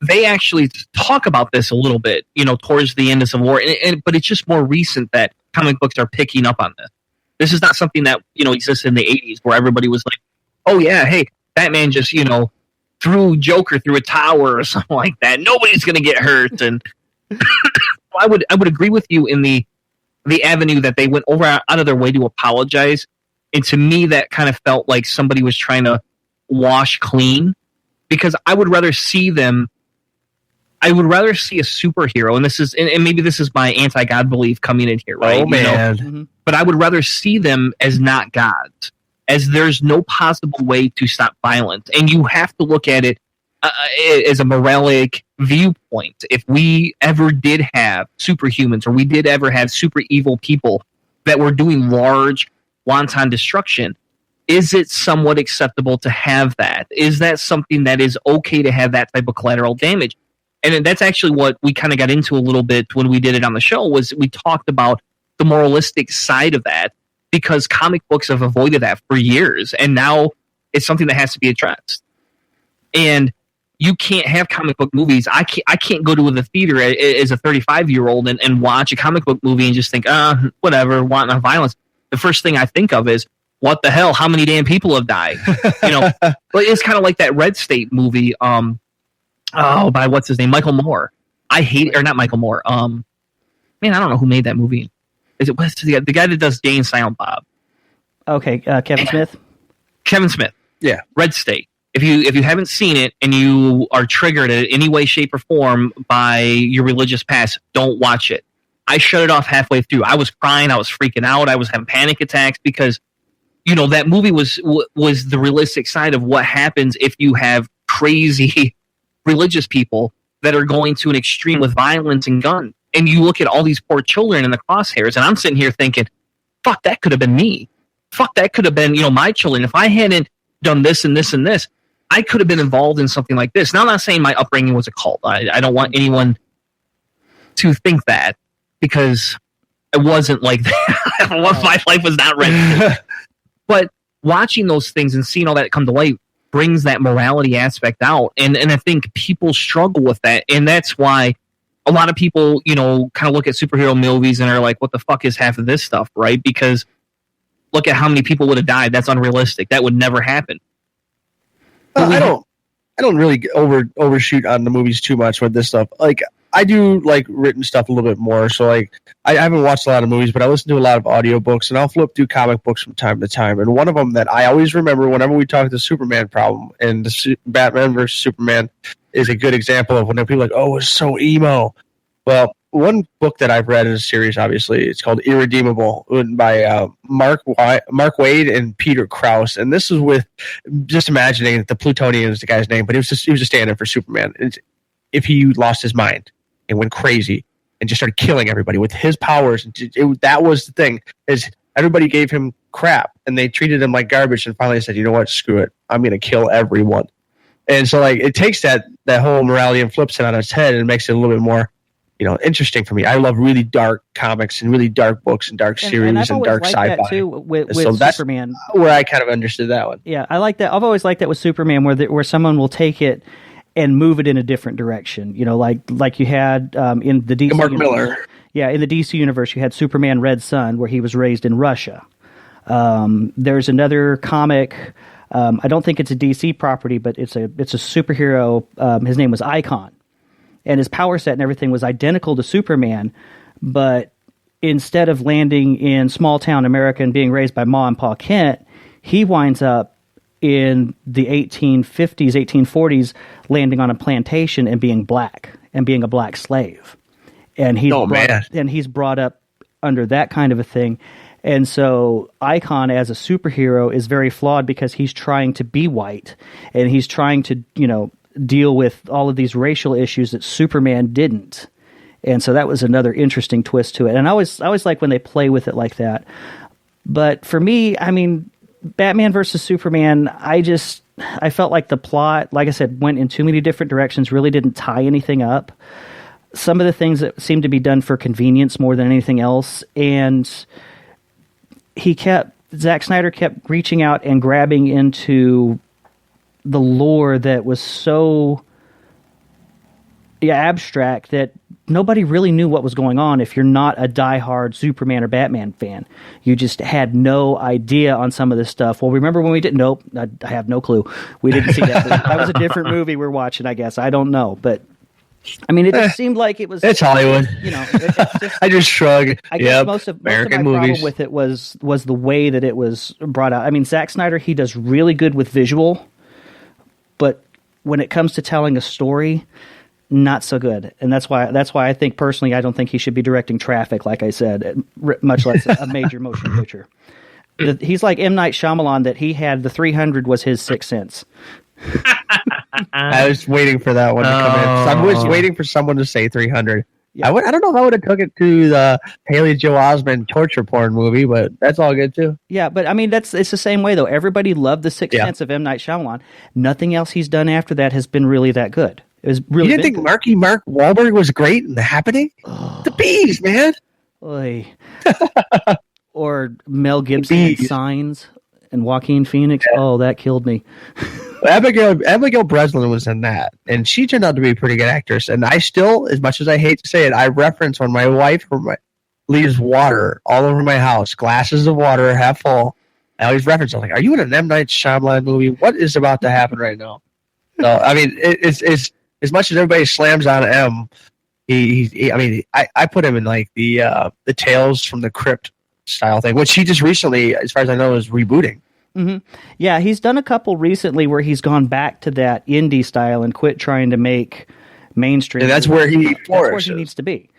they actually talk about this a little bit, towards the end of Civil War. But it's just more recent that comic books are picking up on this. This is not something that, exists in the 80s where everybody was like, oh yeah, hey, Batman just, threw Joker through a tower or something like that. Nobody's going to get hurt. And I would agree with you in the avenue that they went out of their way to apologize, and to me that kind of felt like somebody was trying to wash clean, because I would rather see a superhero, and maybe this is my anti-God belief coming in here, right? Oh man! But I would rather see them as not gods, as there's no possible way to stop violence, and you have to look at it as a moralic viewpoint. If we ever did have superhumans, or we did ever have super evil people that were doing large wanton destruction, is it somewhat acceptable to have that? Is that something that is okay to have that type of collateral damage? And that's actually what we kind of got into a little bit when we did it on the show, was we talked about the moralistic side of that, because comic books have avoided that for years, and now it's something that has to be addressed. And you can't have comic book movies. I can't go to the theater as a 35-year-old and watch a comic book movie and just think, whatever, wanting violence. The first thing I think of is, what the hell? How many damn people have died? But it's kind of like that Red State movie. By what's his name, Michael Moore. I hate it, or not Michael Moore. I don't know who made that movie. What's the guy that does Jay and Silent Bob? Okay, Kevin Smith. Kevin Smith. Yeah, Red State. If you haven't seen it and you are triggered in any way, shape, or form by your religious past, don't watch it. I shut it off halfway through. I was crying. I was freaking out. I was having panic attacks because, that movie was the realistic side of what happens if you have crazy religious people that are going to an extreme with violence and gun. And you look at all these poor children in the crosshairs, and I'm sitting here thinking, fuck, that could have been me. Fuck, that could have been, my children. If I hadn't done this and this and this, I could have been involved in something like this. Now, I'm not saying my upbringing was a cult. I don't want anyone to think that, because it wasn't like that. My life was not ready. But watching those things and seeing all that come to light brings that morality aspect out. And I think people struggle with that. And that's why a lot of people, kind of look at superhero movies and are like, what the fuck is half of this stuff, right? Because look at how many people would have died. That's unrealistic. That would never happen. I don't really overshoot on the movies too much with this stuff. Like, I do like written stuff a little bit more. So like, I haven't watched a lot of movies, but I listen to a lot of audiobooks, and I'll flip through comic books from time to time. And one of them that I always remember whenever we talk the Superman problem, and the Batman versus Superman is a good example of when people are like, oh, it's so emo. Well, one book that I've read in a series, obviously, it's called Irredeemable, by Mark Waid and Peter Krause. And this is with, just imagining that the Plutonian is the guy's name, but he was a stand-in for Superman. If he lost his mind and went crazy and just started killing everybody with his powers, that was the thing, is everybody gave him crap and they treated him like garbage, and finally said, you know what, screw it, I'm going to kill everyone. And so like, it takes that whole morality and flips it on its head and makes it a little bit more interesting for me. I love really dark comics and really dark books and dark series and dark sci-fi. That too with so Superman. That's where I kind of understood that one. Yeah, I like that. I've always liked that with Superman, where someone will take it and move it in a different direction. Like you had in the DC Mark universe. Miller. Yeah, in the DC universe, you had Superman Red Sun, where he was raised in Russia. There's another comic. I don't think it's a DC property, but it's a superhero. His name was Icon. And his power set and everything was identical to Superman, but instead of landing in small-town America and being raised by Ma and Pa Kent, he winds up in the 1850s, 1840s, landing on a plantation and being black and being a black slave. And he's brought up under that kind of a thing. And so Icon as a superhero is very flawed because he's trying to be white, and he's trying to, deal with all of these racial issues that Superman didn't. And so that was another interesting twist to it. And I always like when they play with it like that. But for me, I mean, Batman versus Superman, I felt like the plot, like I said, went in too many different directions, really didn't tie anything up. Some of the things that seemed to be done for convenience more than anything else. And Zack Snyder kept reaching out and grabbing into the lore that was so abstract that nobody really knew what was going on if you're not a diehard Superman or Batman fan. You just had no idea on some of this stuff. Well, remember when we didn't? Nope, I have no clue. We didn't see that. That was a different movie we're watching, I guess. I don't know. But, I mean, it just seemed like it was... It's Hollywood. I just shrug. I guess most of my problem with it was the way that it was brought out. I mean, Zack Snyder, he does really good with visual, but when it comes to telling a story, not so good. And that's why I think personally, I don't think he should be directing Traffic, like I said, much less a major motion picture. He's like M. Night Shyamalan, that he had the 300 was his Sixth Sense. I was waiting for that one to come in. So I was waiting for someone to say 300. Yeah. I don't know if I would have took it to the Haley Joel Osment torture porn movie, but that's all good too. Yeah, but I mean, it's the same way though. Everybody loved the Sixth Sense of M. Night Shyamalan. Nothing else he's done after that has been really that good. It was really. You didn't think Mark Wahlberg was great in The Happening? Oh. The Bees, man. Oy. Or Mel Gibson in Signs and Joaquin Phoenix. Yeah. Oh, that killed me. Abigail Breslin was in that, and she turned out to be a pretty good actress. And I still, as much as I hate to say it, I reference when my wife leaves water all over my house, glasses of water half full. I always reference, I'm like, are you in an M. Night Shyamalan movie? What is about to happen right now? So, I mean, it's as much as everybody slams on M, I put him in like the Tales from the Crypt style thing, which he just recently, as far as I know, is rebooting. Mm-hmm. Yeah, he's done a couple recently where he's gone back to that indie style and quit trying to make mainstream. And that's where he needs to be.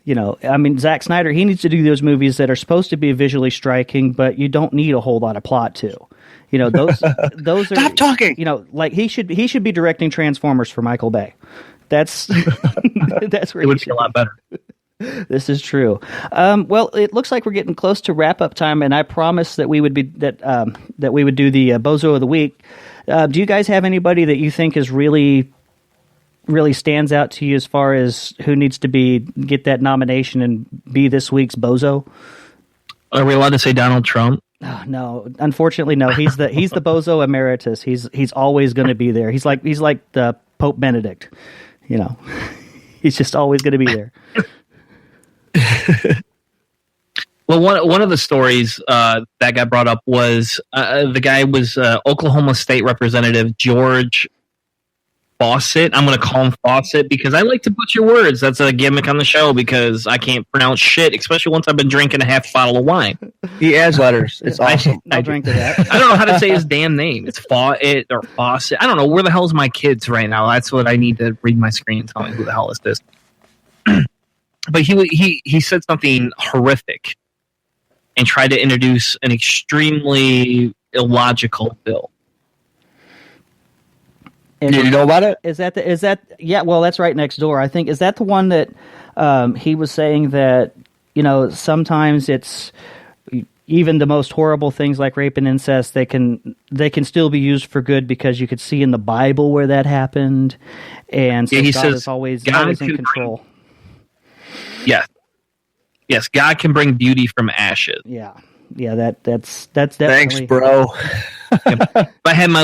I mean, Zack Snyder, he needs to do those movies that are supposed to be visually striking, but you don't need a whole lot of plot to. Those are... Stop talking! Like he should be directing Transformers for Michael Bay. That's that's where it would be a lot better. This is true. Well, it looks like we're getting close to wrap up time, and I promised that we would that we would do the Bozo of the Week. Do you guys have anybody that you think is really stands out to you as far as who needs to get that nomination and be this week's Bozo? Are we allowed to say Donald Trump? Oh, no, unfortunately, no. He's the Bozo emeritus. He's always going to be there. He's like the Pope Benedict. You know, he's just always going to be there. Well, one of the stories that got brought up was the guy was Oklahoma State Representative George Fawcett. I'm going to call him Fawcett because I like to butcher words. That's a gimmick on the show because I can't pronounce shit, especially once I've been drinking a half bottle of wine. He adds letters. It's awesome. I'll drink to that. I don't know how to say his damn name. It's Fawcett or Fawcett. I don't know. Where the hell is my kids right now? That's what I need to read my screen and tell me who the hell is this. But he said something horrific and tried to introduce an extremely illogical bill. Did you know about it? Is that yeah? Well, that's right next door. I think is that the one that he was saying that sometimes it's even the most horrible things like rape and incest. They can still be used for good because you could see in the Bible where that happened, and so he God says is always in control. Yes, God can bring beauty from ashes. Yeah, that's definitely. Thanks, bro. If I had my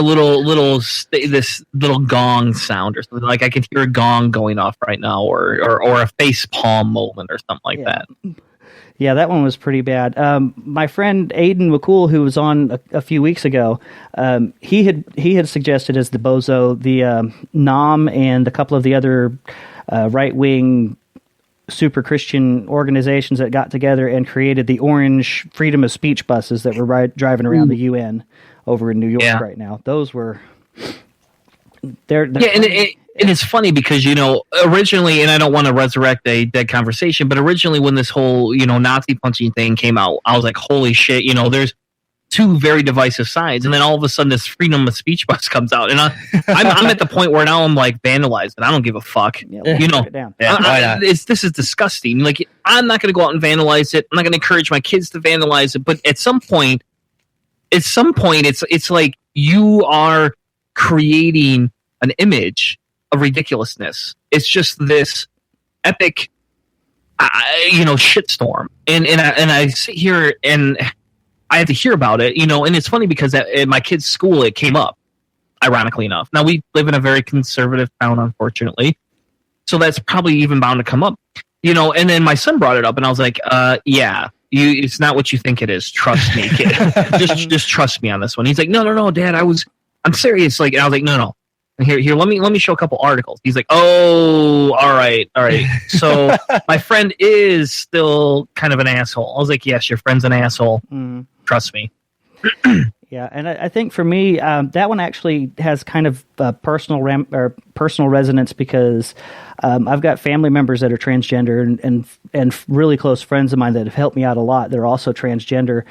this little gong sound or something, like I could hear a gong going off right now, or a face palm moment or something like that. Yeah, that one was pretty bad. My friend Aiden McCool, who was on a few weeks ago, he had suggested as the Bozo the NOM and a couple of the other right wing super Christian organizations that got together and created the orange freedom of speech buses that were driving around the UN over in New York right now. Those were they're and it's funny because originally, and I don't want to resurrect a dead conversation, but originally when this whole Nazi punching thing came out, I was like, holy shit, there's two very divisive sides, and then all of a sudden this freedom of speech bus comes out, and I'm at the point where now I'm like vandalized, and I don't give a fuck. This is disgusting. Like, I'm not going to go out and vandalize it. I'm not going to encourage my kids to vandalize it. But at some point, it's like you are creating an image of ridiculousness. It's just this epic, shitstorm, and I sit here and I had to hear about it, and it's funny because at my kid's school, it came up, ironically enough. Now, we live in a very conservative town, unfortunately, so that's probably even bound to come up, and then my son brought it up, and I was like, it's not what you think it is. Trust me, kid. just trust me on this one. He's like, no, Dad, I'm serious. Like, and I was like, no. Here, let me show a couple articles. He's like, oh, all right. So my friend is still kind of an asshole. I was like, yes, your friend's an asshole. Trust me. Yeah, and I think for me, that one actually has kind of personal resonance because I've got family members that are transgender and really close friends of mine that have helped me out a lot. They're also transgender,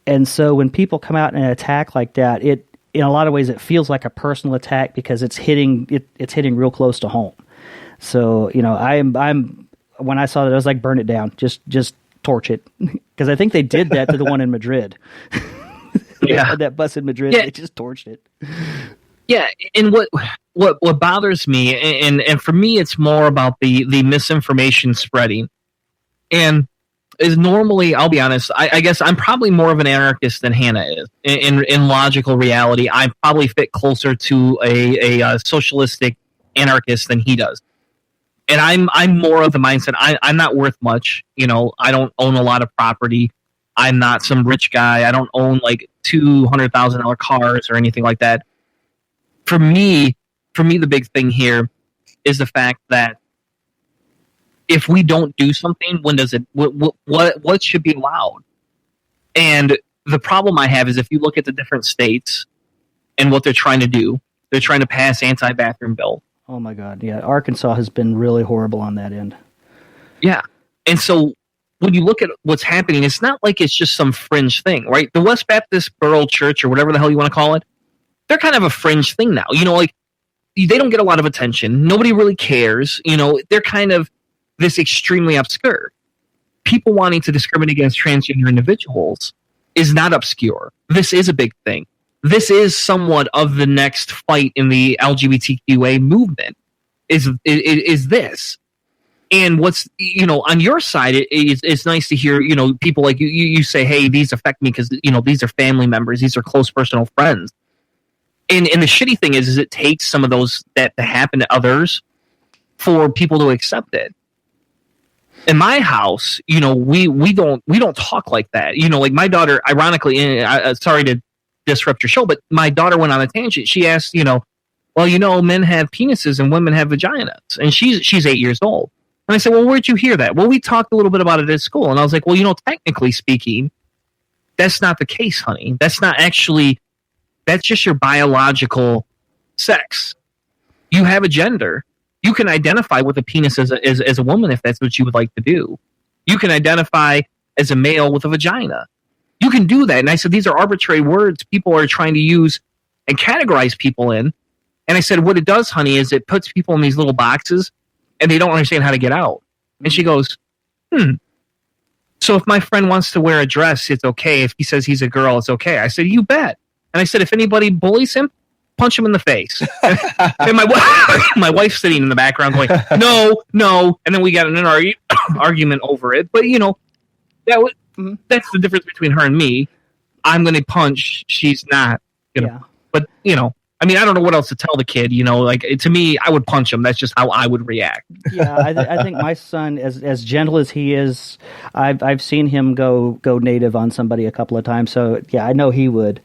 and so when people come out and attack like that, in a lot of ways, it feels like a personal attack because it's hitting real close to home. So I'm when I saw that, I was like, burn it down, just torch it, because I think they did that to the one in Madrid. Yeah, that bus in Madrid, they just torched it. Yeah, and what bothers me, and for me, it's more about the misinformation spreading, and. Is normally, I'll be honest, I guess I'm probably more of an anarchist than Hannah is. In logical reality, I probably fit closer to a socialistic anarchist than he does. And I'm more of the mindset, I'm not worth much. I don't own a lot of property. I'm not some rich guy. I don't own like $200,000 cars or anything like that. For me, the big thing here is the fact that if we don't do something, when does it? What should be allowed? And the problem I have is if you look at the different states and what they're trying to do, they're trying to pass anti-bathroom bill. Oh my God, yeah, Arkansas has been really horrible on that end. Yeah, and so when you look at what's happening, it's not like it's just some fringe thing, right? The West Baptist Borough Church or whatever the hell you want to call it, they're kind of a fringe thing now. they don't get a lot of attention. Nobody really cares. They're kind of this extremely obscure. People wanting to discriminate against transgender individuals is not obscure. This is a big thing. This is somewhat of the next fight in the LGBTQA movement. Is this? And what's on your side, it's nice to hear people like you say, hey, these affect me because these are family members, these are close personal friends. And the shitty thing is it takes some of those that to happen to others for people to accept it. In my house, we don't talk like that. Like my daughter, ironically, sorry to disrupt your show, but my daughter went on a tangent. She asked, well, men have penises and women have vaginas, and she's 8 years old. And I said, well, where'd you hear that? Well, we talked a little bit about it at school, and I was like, well, technically speaking, that's not the case, honey. That's not actually. That's just your biological sex. You have a gender. You can identify with a penis as a woman if that's what you would like to do. You can identify as a male with a vagina. You can do that. And I said, these are arbitrary words people are trying to use and categorize people in. And I said, what it does, honey, is it puts people in these little boxes and they don't understand how to get out. And she goes, so if my friend wants to wear a dress, it's okay. If he says he's a girl, it's okay. I said, you bet. And I said, if anybody bullies him, punch him in the face. And my wife's sitting in the background going, no. And then we got in an argument over it. But, that's the difference between her and me. I'm going to punch. She's not. Yeah. But, I don't know what else to tell the kid. To me, I would punch him. That's just how I would react. Yeah, I think my son, as gentle as he is, I've seen him go native on somebody a couple of times. So, yeah, I know he would.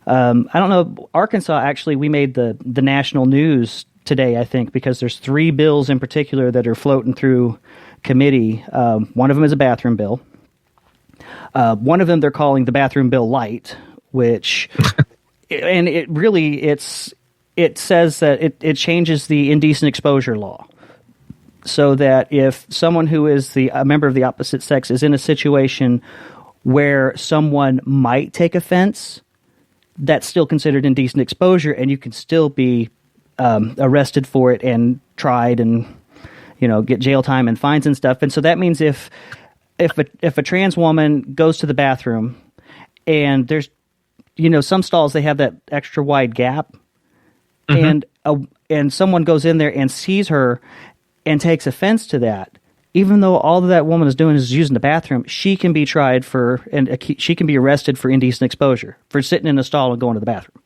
I don't know. Arkansas, actually, we made the national news today, I think, because there's 3 bills in particular that are floating through committee. One of them is a bathroom bill. One of them they're calling the bathroom bill light, which, and it really, it says that it changes the indecent exposure law. So that if someone who is a member of the opposite sex is in a situation where someone might take offense, that's still considered indecent exposure, and you can still be arrested for it and tried and get jail time and fines and stuff. And so that means if a trans woman goes to the bathroom and there's some stalls, they have that extra wide gap, and someone goes in there and sees her and takes offense to that, even though all that woman is doing is using the bathroom, she can be tried she can be arrested for indecent exposure for sitting in a stall and going to the bathroom.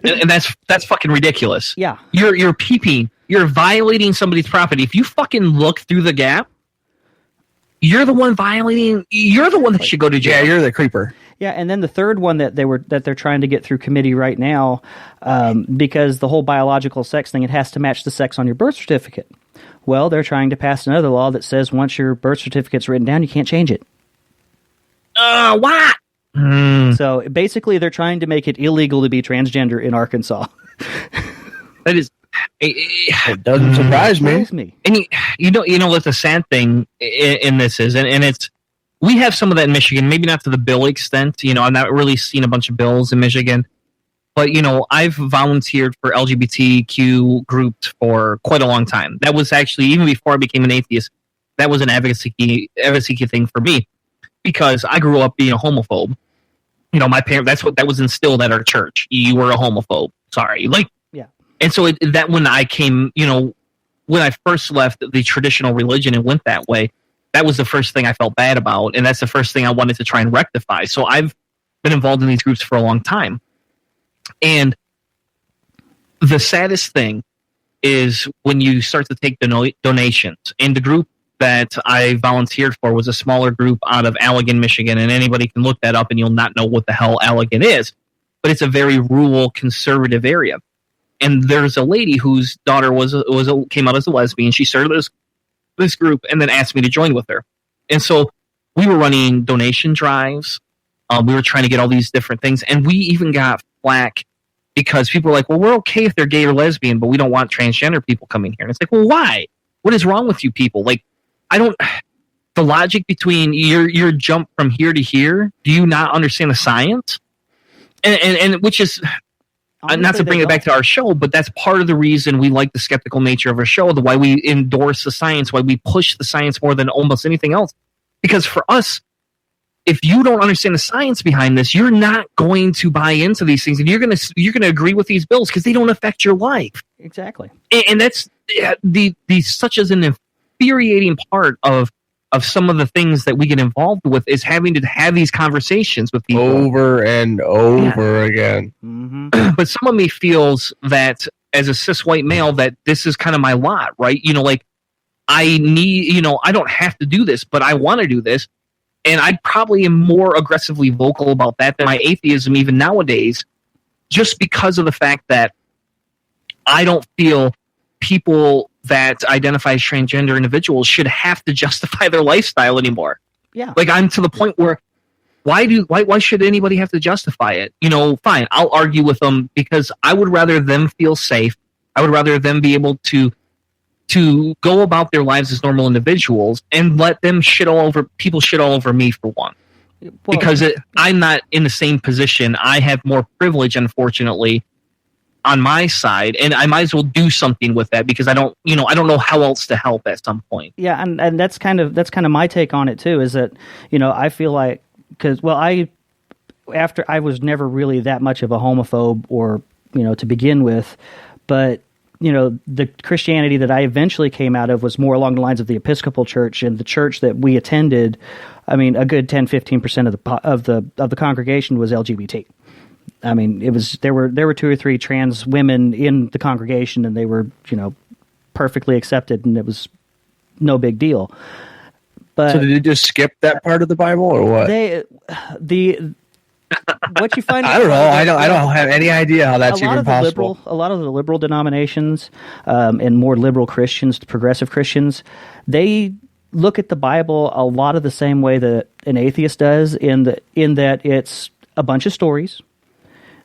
And that's fucking ridiculous. Yeah. You're peeping. You're violating somebody's property. If you fucking look through the gap, you're the one violating. You're the one that should go to jail. Yeah, you're the creeper. Yeah, and then the third one that they're trying to get through committee right now, because the whole biological sex thing, it has to match the sex on your birth certificate. Well, they're trying to pass another law that says once your birth certificate's written down, you can't change it. What? So basically, they're trying to make it illegal to be transgender in Arkansas. That is. It doesn't surprise me. And you know what the sad thing in this is, and it's, we have some of that in Michigan, maybe not to the bill extent. I've not really seen a bunch of bills in Michigan, but I've volunteered for LGBTQ groups for quite a long time. That was actually, even before I became an atheist, that was an advocacy thing for me, because I grew up being a homophobe. My parents, that was instilled at our church. You were a homophobe. Sorry, yeah. And so that when I came, when I first left the traditional religion and went that way, that was the first thing I felt bad about, and that's the first thing I wanted to try and rectify. So I've been involved in these groups for a long time. And the saddest thing is when you start to take donations. And the group that I volunteered for was a smaller group out of Allegan, Michigan, and anybody can look that up and you'll not know what the hell Allegan is. But it's a very rural, conservative area. And there's a lady whose daughter came out as a lesbian. She started this group and then asked me to join with her. And so we were running donation drives. We were trying to get all these different things. And we even got flack because people were like, well, we're okay if they're gay or lesbian, but we don't want transgender people coming here. And it's like, well, why? What is wrong with you people? The logic between your jump from here to here, do you not understand the science? And which is, not to bring it back to our show, but that's part of the reason we like the skeptical nature of our show, why we endorse the science, why we push the science more than almost anything else. Because for us, if you don't understand the science behind this, you're not going to buy into these things, and you're going to agree with these bills because they don't affect your life. Exactly. And that's the such as an infuriating part of some of the things that we get involved with is having to have these conversations with people over and over again. Mm-hmm. But some of me feels that as a cis white male, that this is kind of my lot, right? Like I need, I don't have to do this, but I want to do this. And I probably am more aggressively vocal about that than my atheism even nowadays, just because of the fact that I don't feel people that identify as transgender individuals should have to justify their lifestyle anymore. Yeah. Like I'm to the point where why should anybody have to justify it? Fine, I'll argue with them because I would rather them feel safe. I would rather them be able to go about their lives as normal individuals and let them shit all over me for one. Well, because I'm not in the same position. I have more privilege, unfortunately, on my side, and I might as well do something with that because I don't know how else to help at some point. Yeah, and that's kind of my take on it too. Is that I feel like I was never really that much of a homophobe or to begin with, but the Christianity that I eventually came out of was more along the lines of the Episcopal Church, and the church that we attended, I mean, a good 10-15% of the congregation was LGBT. I mean, there were 2 or 3 trans women in the congregation, and they were, perfectly accepted, and it was no big deal. But so did you just skip that part of the Bible, or what? What you find? I don't know. I don't have any idea how that's even possible. A lot of the liberal denominations and more liberal Christians, progressive Christians, they look at the Bible a lot of the same way that an atheist does, in that it's a bunch of stories.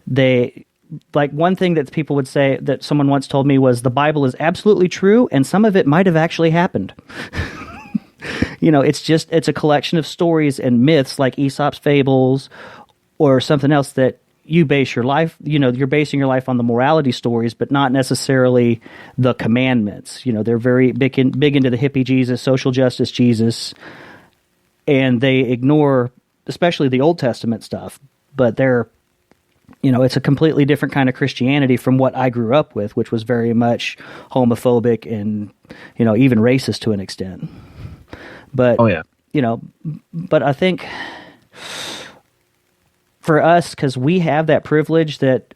They like one thing that people would say that someone once told me was the Bible is absolutely true, and some of it might have actually happened. It's a collection of stories and myths like Aesop's fables or something else that you base your life, you're basing your life on the morality stories, but not necessarily the commandments. They're very big into the hippie Jesus, social justice Jesus, and they ignore especially the Old Testament stuff, but they're, it's a completely different kind of Christianity from what I grew up with, which was very much homophobic and, even racist to an extent. But, oh, yeah. But I think for us, because we have that privilege that,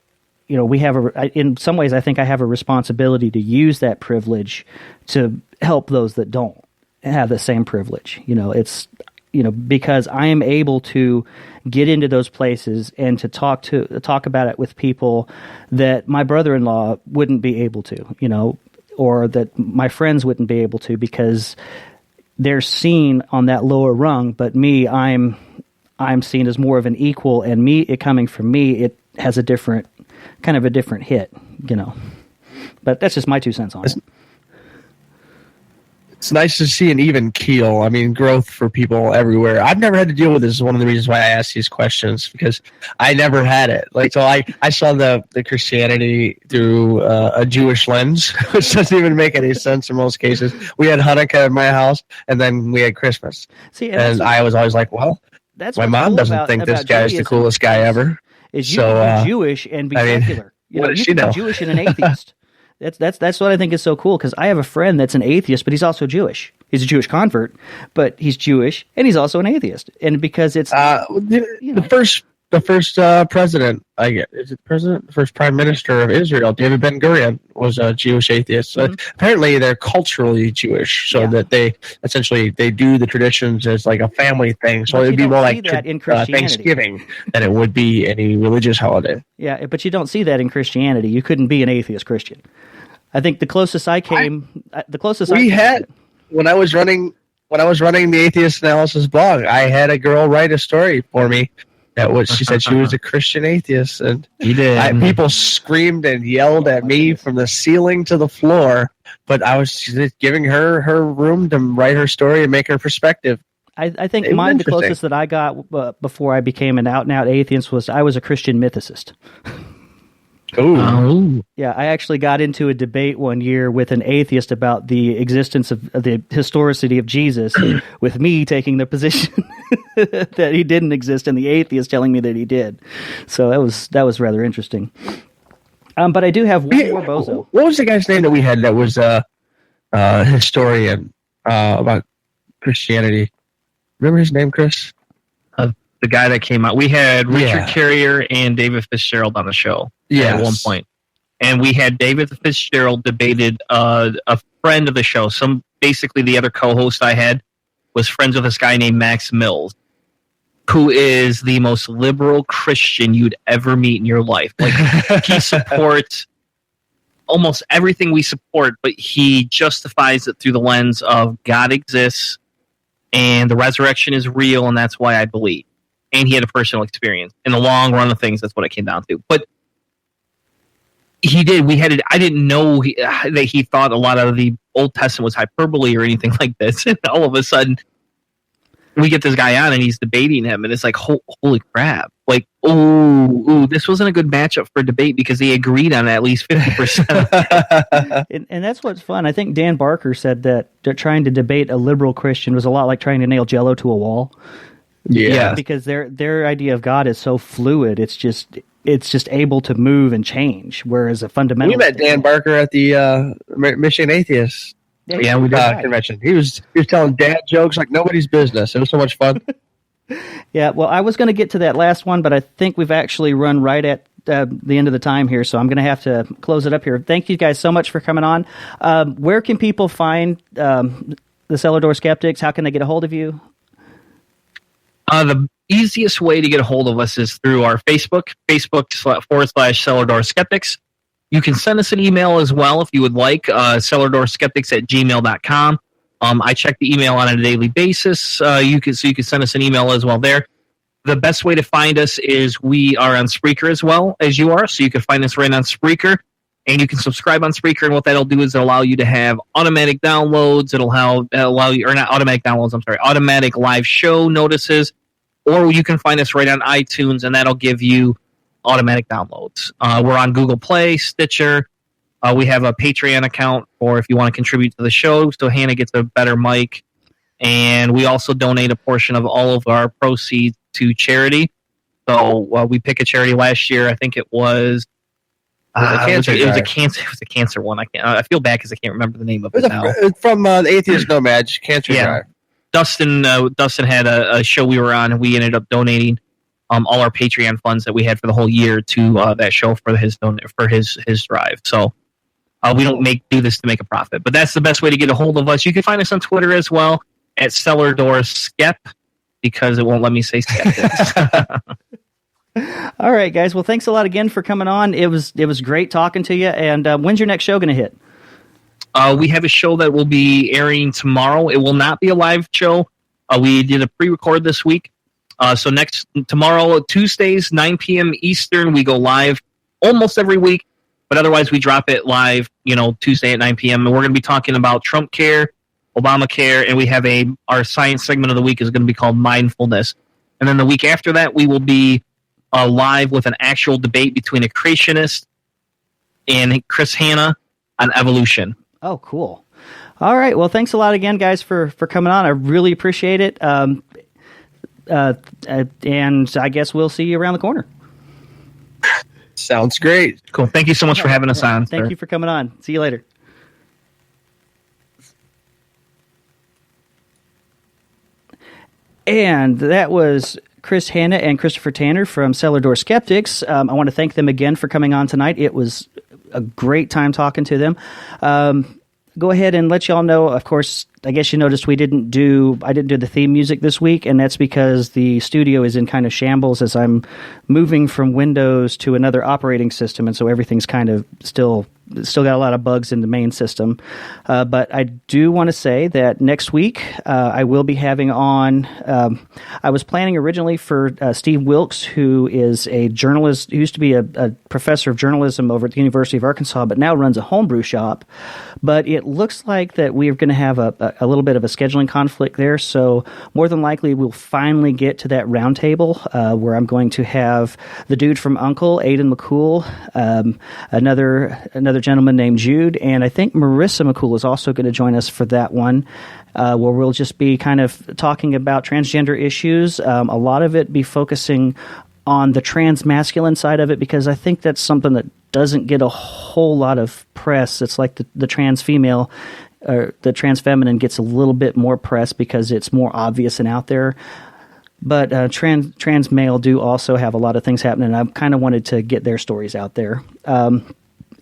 we have in some ways, I think I have a responsibility to use that privilege to help those that don't have the same privilege. It's, because I am able to get into those places and to talk about it with people that my brother-in-law wouldn't be able to, or that my friends wouldn't be able to, because they're seen on that lower rung. But me, I'm seen as more of an equal, and it coming from me, it has a different hit, But that's just my 2 cents on it. It's nice to see an even keel. I mean, growth for people everywhere. I've never had to deal with this. Is one of the reasons why I ask these questions, because I never had it. So I saw the Christianity through a Jewish lens, which doesn't even make any sense in most cases. We had Hanukkah at my house, and then we had Christmas. See, and I was always like, well, my mom doesn't think this guy is the coolest guy ever. Is you can be Jewish and be secular. You can be Jewish and an atheist. That's what I think is so cool, because I have a friend that's an atheist, but he's also Jewish. He's a Jewish convert, but he's Jewish and he's also an atheist. And because it's the first president, the first prime minister of Israel, David Ben-Gurion, was a Jewish atheist. So apparently they're culturally Jewish, so that they do the traditions as like a family thing. So it'd be more like Thanksgiving than it would be any religious holiday. Yeah, but you don't see that in Christianity. You couldn't be an atheist Christian. I think the closest I came, when I was running the Atheist Analysis blog, I had a girl write a story for me. She said she was a Christian atheist, and people screamed and yelled at me from the ceiling to the floor. But I was just giving her room to write her story and make her perspective. I think the closest that I got before I became an out-and-out atheist was I was a Christian mythicist. Ooh. Oh, Yeah, I actually got into a debate one year with an atheist about the existence of the historicity of Jesus, with me taking the position that he didn't exist and the atheist telling me that he did. So that was rather interesting. But I do have one more bozo. What was the guy's name that we had that was a historian about Christianity? Remember his name, Chris? the guy that came out. We had Richard Yeah. Carrier and David Fitzgerald on the show at one point. And we had David Fitzgerald debated a friend of the show. Basically the other co-host I had was friends with this guy named Max Mills, who is the most liberal Christian you'd ever meet in your life. Like, he supports almost everything we support, but he justifies it through the lens of God exists and the resurrection is real, and that's why I believe. And he had a personal experience. In the long run of things, that's what it came down to. But he did. I didn't know that he thought a lot of the Old Testament was hyperbole or anything like this. And all of a sudden, we get this guy on and he's debating him, and it's like, holy crap! Like, ooh, this wasn't a good matchup for debate because they agreed on at least 50%. And that's what's fun. I think Dan Barker said that trying to debate a liberal Christian was a lot like trying to nail Jell-O to a wall. Yeah. Because their idea of God is so fluid. It's just able to move and change. Whereas a fundamental. We met Dan Barker at the Michigan Atheist Yeah, we did. convention. He was telling dad jokes like nobody's business. It was so much fun. Yeah, well, I was going to get to that last one, but I think we've actually run right at the end of the time here, so I'm going to have to close it up here. Thank you guys so much for coming on. Where can people find the Cellar Door Skeptics? How can they get a hold of you? The easiest way to get a hold of us is through our Facebook.com/Cellar Door Skeptics. You can send us an email as well if you would like, cellardoorskeptics@gmail.com. I check the email on a daily basis. So you can send us an email as well there. The best way to find us is we are on Spreaker as well as you are. So you can find us right on Spreaker, and you can subscribe on Spreaker. And what that'll do is allow you to have automatic downloads. It'll allow you, or not automatic downloads, I'm sorry, automatic live show notices. Or you can find us right on iTunes, and that'll give you automatic downloads. We're on Google Play, Stitcher. We have a Patreon account for if you want to contribute to the show, so Hannah gets a better mic. And we also donate a portion of all of our proceeds to charity. So we pick a charity last year. I think it was it was a cancer one. I feel bad because I can't remember the name of it now. From the Atheist Nomad Cancer Drive. Dustin had a show we were on, and we ended up donating all our Patreon funds that we had for the whole year to that show for his drive. So we don't do this to make a profit, but that's the best way to get a hold of us. You can find us on Twitter as well at Cellar Door Skep, because it won't let me say skeptics. All right, guys. Well, thanks a lot again for coming on. It was great talking to you. And when's your next show going to hit? We have a show that will be airing tomorrow. It will not be a live show. We did a pre-record this week. So tomorrow, Tuesdays, 9 p.m. Eastern, we go live almost every week. But otherwise, we drop it live, Tuesday at 9 p.m. And we're going to be talking about Trump Care, Obamacare, and we have our science segment of the week is going to be called Mindfulness. And then the week after that, we will be live with an actual debate between a creationist and Chris Hanna on evolution. Oh, cool. All right. Well, thanks a lot again, guys, for coming on. I really appreciate it. And I guess we'll see you around the corner. Sounds great. Cool. Thank you so much for having us on. Thank you for coming on. See you later. And that was Chris Hanna and Christopher Tanner from Cellar Door Skeptics. I want to thank them again for coming on tonight. It was a great time talking to them. Go ahead and let y'all know, of course, I guess you noticed I didn't do the theme music this week, and that's because the studio is in kind of shambles as I'm moving from Windows to another operating system, and so everything's kind of still still got a lot of bugs in the main system. But I do want to say that next week I will be having on. I was planning originally for Steve Wilkes, who is a journalist, who used to be a professor of journalism over at the University of Arkansas, but now runs a homebrew shop. But it looks like that we are going to have a little bit of a scheduling conflict there. So more than likely, we'll finally get to that roundtable where I'm going to have the dude from Uncle, Aidan McCool, another gentleman named Jude, and I think Marissa McCool is also going to join us for that one, where we'll just be kind of talking about transgender issues. A lot of it be focusing on the trans masculine side of it, because I think that's something that doesn't get a whole lot of press. It's like the trans female, or the trans feminine gets a little bit more press because it's more obvious and out there. But trans male do also have a lot of things happening. I kind of wanted to get their stories out there.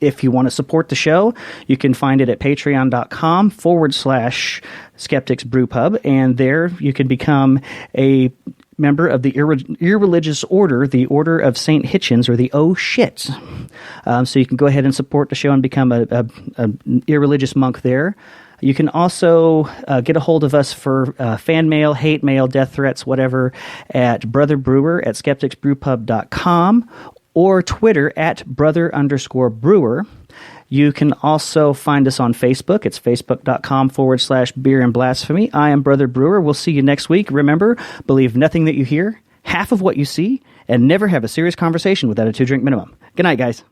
If you want to support the show, you can find it at patreon.com/Skeptics Brew Pub, and there you can become a member of the irreligious order, the Order of St. Hitchens, or the Oh Shit. So you can go ahead and support the show and become an irreligious monk there. You can also get a hold of us for fan mail, hate mail, death threats, whatever, at Brother Brewer at skepticsbrewpub.com, or Twitter at brother_brewer. You can also find us on Facebook. It's facebook.com/beer and blasphemy. I am Brother Brewer. We'll see you next week. Remember, believe nothing that you hear, half of what you see, and never have a serious conversation without a 2-drink minimum. Good night, guys.